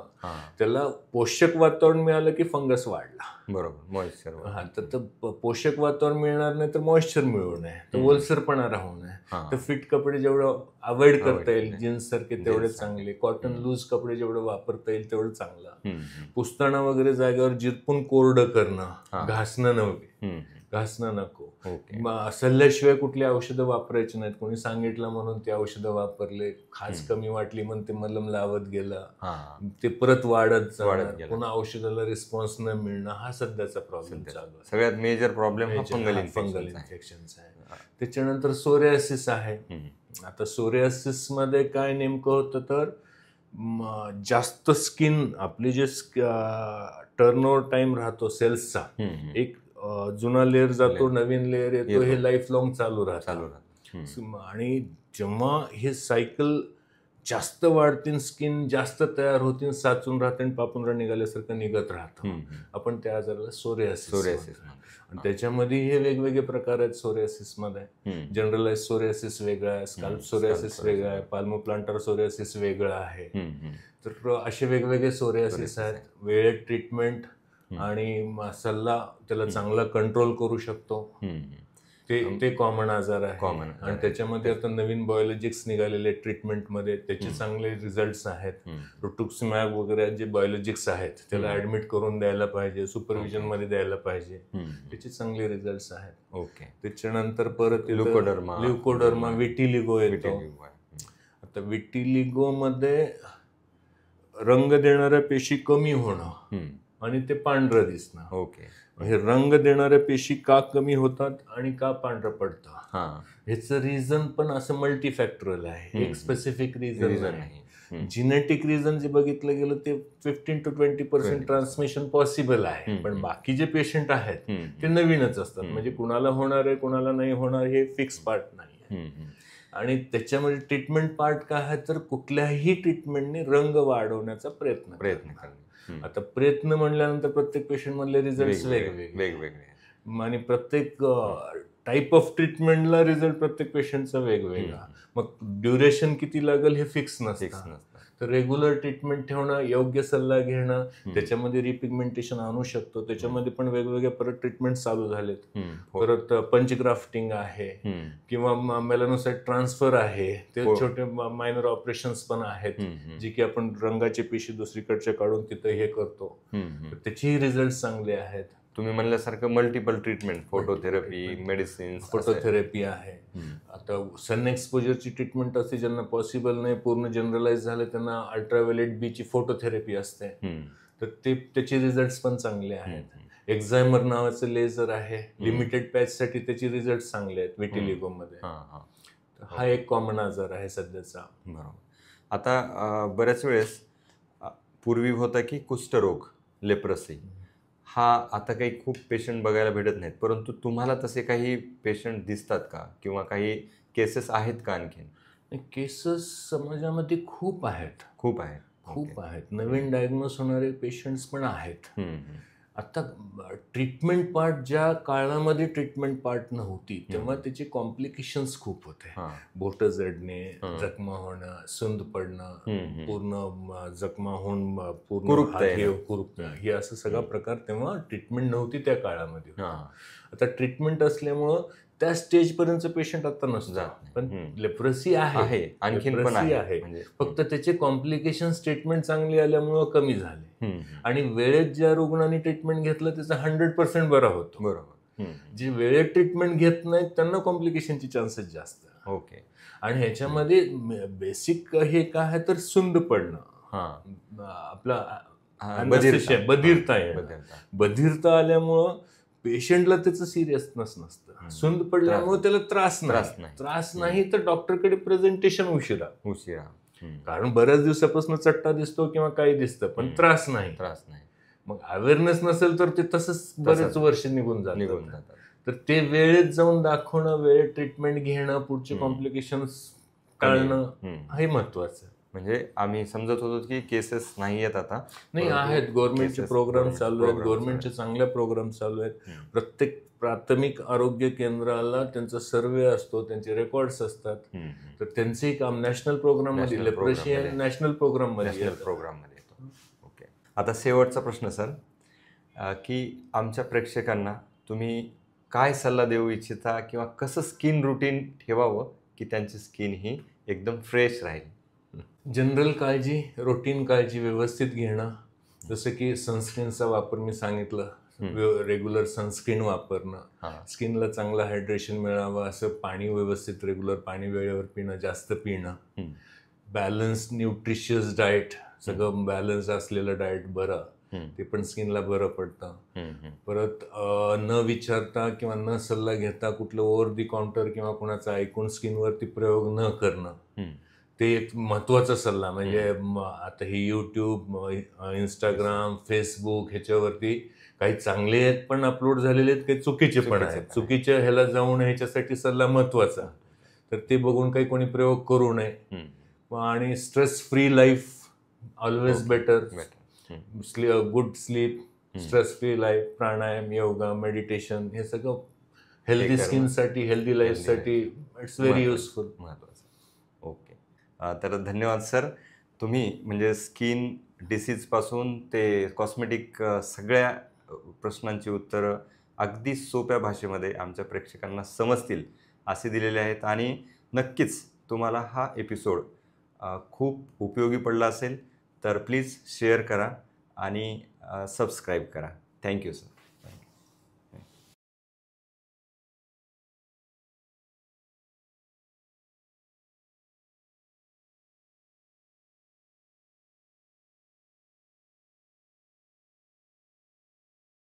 त्याला पोषक वातावरण मिळालं की फंगस वाढला. बरोबर, मॉइश्चर. हा, तर पोषक वातावरण मिळणार नाही तर मॉइश्चर मिळू नये, तर ओलसरपणा राहू नये, तर फिट कपडे जेवढं अवॉइड करता येईल जीन्स सारखे तेवढे चांगले, कॉटन लूज कपडे जेवढं वापरता येईल तेवढं चांगलं, पुसताना वगैरे जागेवर जिरपून कोरडं करणं, घासणं नको, सल्ल्याशिवाय कुठली औषधं वापरायची नाहीत. कोणी सांगितलं म्हणून ते औषधं वापरले, खाज कमी वाटली म्हणून ते मलम लावत गेलं, ते परत वाढत पुन्हा औषधाला रिस्पॉन्स न मिळणं, हा सध्याचा प्रॉब्लेम चालू आहे. सगळ्यात मेजर प्रॉब्लेम फंगल इन्फेक्शनचा आहे. त्याच्यानंतर सोरियासिस आहे. आता सोरियासिस मध्ये काय नेमकं होतं तर जास्त स्किन, आपली जे टर्नओव्हर टाइम राहतो सेल्सचा, एक जुना लेअर जातो, नवीन लेअर येतो, हे लाईफ लॉंग चालू राहतं. आणि जेव्हा हे सायकल जास्त वाढतील, स्किन जास्त तयार होतील, साचून राहते आणि पापुंद्रा निघाल्यासारखं निघत राहतं, आपण त्या आजाराला सोरियासिस. आणि त्याच्यामध्ये हे वेगवेगळे प्रकार आहेत सोरियासिस मध्ये. जनरलाइज सोरियासिस वेगळा आहे, स्काल्प सोरियासिस वेगळा आहे, पाल्मोप्लांटर सोरियासिस वेगळं आहे. तर असे वेगवेगळे सोरियासिस आहेत. वेळेत ट्रीटमेंट आणि सल्ला त्याला चांगला कंट्रोल करू शकतो, ते कॉमन आजार आहे. आणि त्याच्यामध्ये आता नवीन बायोलॉजिक्स निघालेले ट्रीटमेंटमध्ये त्याचे चांगले रिझल्ट्स आहेत. रुटुक्सिमॅब वगैरे जे बायोलॉजिक्स आहेत त्याला ऍडमिट करून द्यायला पाहिजे, सुपरविजन मध्ये द्यायला पाहिजे, त्याचे चांगले रिझल्ट्स आहेत. त्याच्यानंतर परत ल्युकोडर्मा, विटिलिगो येतो. आता विटिलिगो मध्ये रंग देणाऱ्या पेशी कमी होणं आणि ते पांढरं दिसणं. हे रंग देणाऱ्या पेशी का कमी होतात आणि का पांढरं पडतं, ह्याचं रिझन पण असं मल्टीफॅक्टरल आहे, एक स्पेसिफिक रिझन नाही. जिनेटिक रिझन जे बघितलं गेलं ते 15 to 20% ट्रान्समिशन पॉसिबल आहे, पण बाकी जे पेशंट आहेत ते नवीनच असतात. म्हणजे कुणाला होणार आहे कुणाला नाही होणार हे फिक्स पार्ट नाही. आणि त्याच्यामध्ये ट्रीटमेंट पार्ट काय आहे तर कुठल्याही ट्रीटमेंटने रंग वाढवण्याचा प्रयत्न करणे. आता प्रयत्न म्हणल्यानंतर प्रत्येक पेशंट मधले रिझल्ट वेगवेगळे आणि प्रत्येक टाईप ऑफ ट्रीटमेंटला रिझल्ट प्रत्येक पेशंटचा वेगवेगळा. मग ड्युरेशन किती लागेल हे फिक्स नसतं. तर रेग्युलर ट्रीटमेंट ठेवणं, योग्य सल्ला घेणं, त्याच्यामध्ये रिपिगमेंटेशन आणू शकतो. त्याच्यामध्ये पण वेगवेगळे परत ट्रीटमेंट चालू झालेत. परत पंचग्राफ्टिंग आहे किंवा मेलानोसाइट ट्रान्सफर आहे, ते छोटे मायनर ऑपरेशन्स पण आहेत जे की आपण रंगाची पेशी दुसरीकडच्या काढून तिथं हे करतो. त्याचेही रिझल्ट चांगले आहेत. तुम्ही म्हणल्यासारखं multiple treatment, phototherapy, medicine, phototherapy आहे. आता सन एक्सपोजरची ट्रीटमेंट असते, ज्यांना पॉसिबल नाही, पूर्ण जनरलाइज झालं, त्यांना अल्ट्राव्हायोलेट बी ची फोटोथेरपी असते, तर त्याचे रिझल्ट पण चांगले आहेत. एक्झायमर नावाचं लेझर आहे, लिमिटेड पॅच साठी त्याचे रिझल्ट चांगले आहेत विटिलिगो मध्ये. हा एक कॉमन आजार आहे सध्याचा. बरोबर. आता बऱ्याच वेळेस पूर्वी होता की कुष्ठरोग, लेप्रसी, हा आता काही खूप पेशंट बघायला भेटत नाहीत, परंतु तुम्हाला तसे काही पेशंट दिसतात का किंवा काही केसेस आहेत का? आणखीन केसेस समाजामध्ये खूप आहेत. नवीन डायग्नोस होणारे पेशंट्स पण आहेत. आता ट्रीटमेंट पार्ट, ज्या काळामध्ये ट्रीटमेंट पार्ट नव्हती तेव्हा त्याचे कॉम्प्लिकेशन्स खूप होते. बोटं जडणे, जखमा होणं, सुंद पडणं, पूर्ण जखमा होऊन पूर्ण हे असं सगळा प्रकार तेव्हा ट्रीटमेंट नव्हती त्या काळामध्ये. आता ट्रीटमेंट असल्यामुळं त्या स्टेज पर्यंत पेशंट आता नसतो, पण लेप्रोसी आहे, आणखीन पण आहे. फक्त त्याचे कॉम्प्लिकेशन्स ट्रीटमेंट चांगली आल्यामुळं कमी झाले. आणि वेळेत ज्या रुग्णांनी ट्रीटमेंट घेतलं त्याचा 100% बरा होतो. बरोबर. जे वेळेत ट्रीटमेंट घेत नाहीत त्यांना कॉम्प्लिकेशनची चान्सेस जास्त. आणि ह्याच्यामध्ये बेसिक हे काय आहे तर सुंद पडणं, आपला बधिरता आल्यामुळं पेशंटला त्याचं सिरियसनेस नसतं. सुंद पडल्यामुळे त्याला त्रास नाही तर डॉक्टरकडे प्रेझेंटेशन उशिरा. कारण बऱ्याच दिवसापासून चट्टा दिसतो किंवा काही दिसतं पण त्रास नाही. मग अवेअरनेस नसेल तर ते तसंच बरेच वर्ष निघून जातात. तर ते वेळेत जाऊन दाखवणं, वेळेत ट्रीटमेंट घेणं, पुढचे कॉम्प्लिकेशन्स टाळणं हे महत्वाचं. म्हणजे आम्ही समजत होतो की केसेस नाही आहेत आता. नाही, आहेत. गव्हर्नमेंटचे प्रोग्राम चालू आहेत, गव्हर्नमेंटचे चांगल्या प्रोग्राम चालू आहेत. प्रत्येक प्राथमिक आरोग्य केंद्राला त्यांचा सर्वे असतो, त्यांचे रेकॉर्ड्स असतात. तर त्यांचंही काम नॅशनल प्रोग्राम मध्ये, लेप्रोसी नॅशनल प्रोग्राम मध्ये येतो. ओके. आता शेवटचा प्रश्न सर, की आमच्या प्रेक्षकांना तुम्ही काय सल्ला देऊ इच्छिता किंवा कसं स्किन रुटीन ठेवावं की त्यांची स्किन ही एकदम फ्रेश राहील? जनरल काळजी, रुटीन काळजी व्यवस्थित घेणं, जसं की सनस्क्रीनचा वापर मी सांगितलं, रेग्युलर सनस्क्रीन वापरणं, स्किनला चांगलं हायड्रेशन मिळावं असं पाणी व्यवस्थित रेग्युलर पाणी वेळेवर पिणं, जास्त पिणं, बॅलन्स न्यूट्रिशियस डाएट, सगळं बॅलन्स असलेलं डाएट बरं, ते पण स्किनला बरं पडतं. परत न विचारता किंवा न सल्ला घेता कुठलं ओव्हर दी काउंटर किंवा कुणाचं ऐकून स्किनवरती प्रयोग न करणं, ते एक महत्वाचा सल्ला. म्हणजे आता ही यूट्यूब, इंस्टाग्राम, फेसबुक ह्याच्यावरती काही चांगले आहेत पण अपलोड झालेले आहेत, काही चुकीचे पण आहेत. चुकीच्या ह्याला जाऊन ह्याच्यासाठी सल्ला महत्वाचा. तर ते बघून काही कोणी प्रयोग करू नये. आणि stress free life always better. Good sleep, stress free life, pranayama, yoga, meditation हे सगळं हेल्दी स्किनसाठी, हेल्दी लाईफसाठी इट्स व्हेरी युजफुल. ओके. तर धन्यवाद सर. तुम्ही म्हणजे स्किन डिसीजपासून ते कॉस्मेटिक सगळ्या प्रश्नांची उत्तरं अगदी सोप्या भाषेमध्ये आमच्या प्रेक्षकांना समजतील असे दिलेले आहेत. आणि नक्कीच तुम्हाला हा एपिसोड खूप उपयोगी पडला असेल तर प्लीज शेअर करा आणि सबस्क्राईब करा. Thank you sir.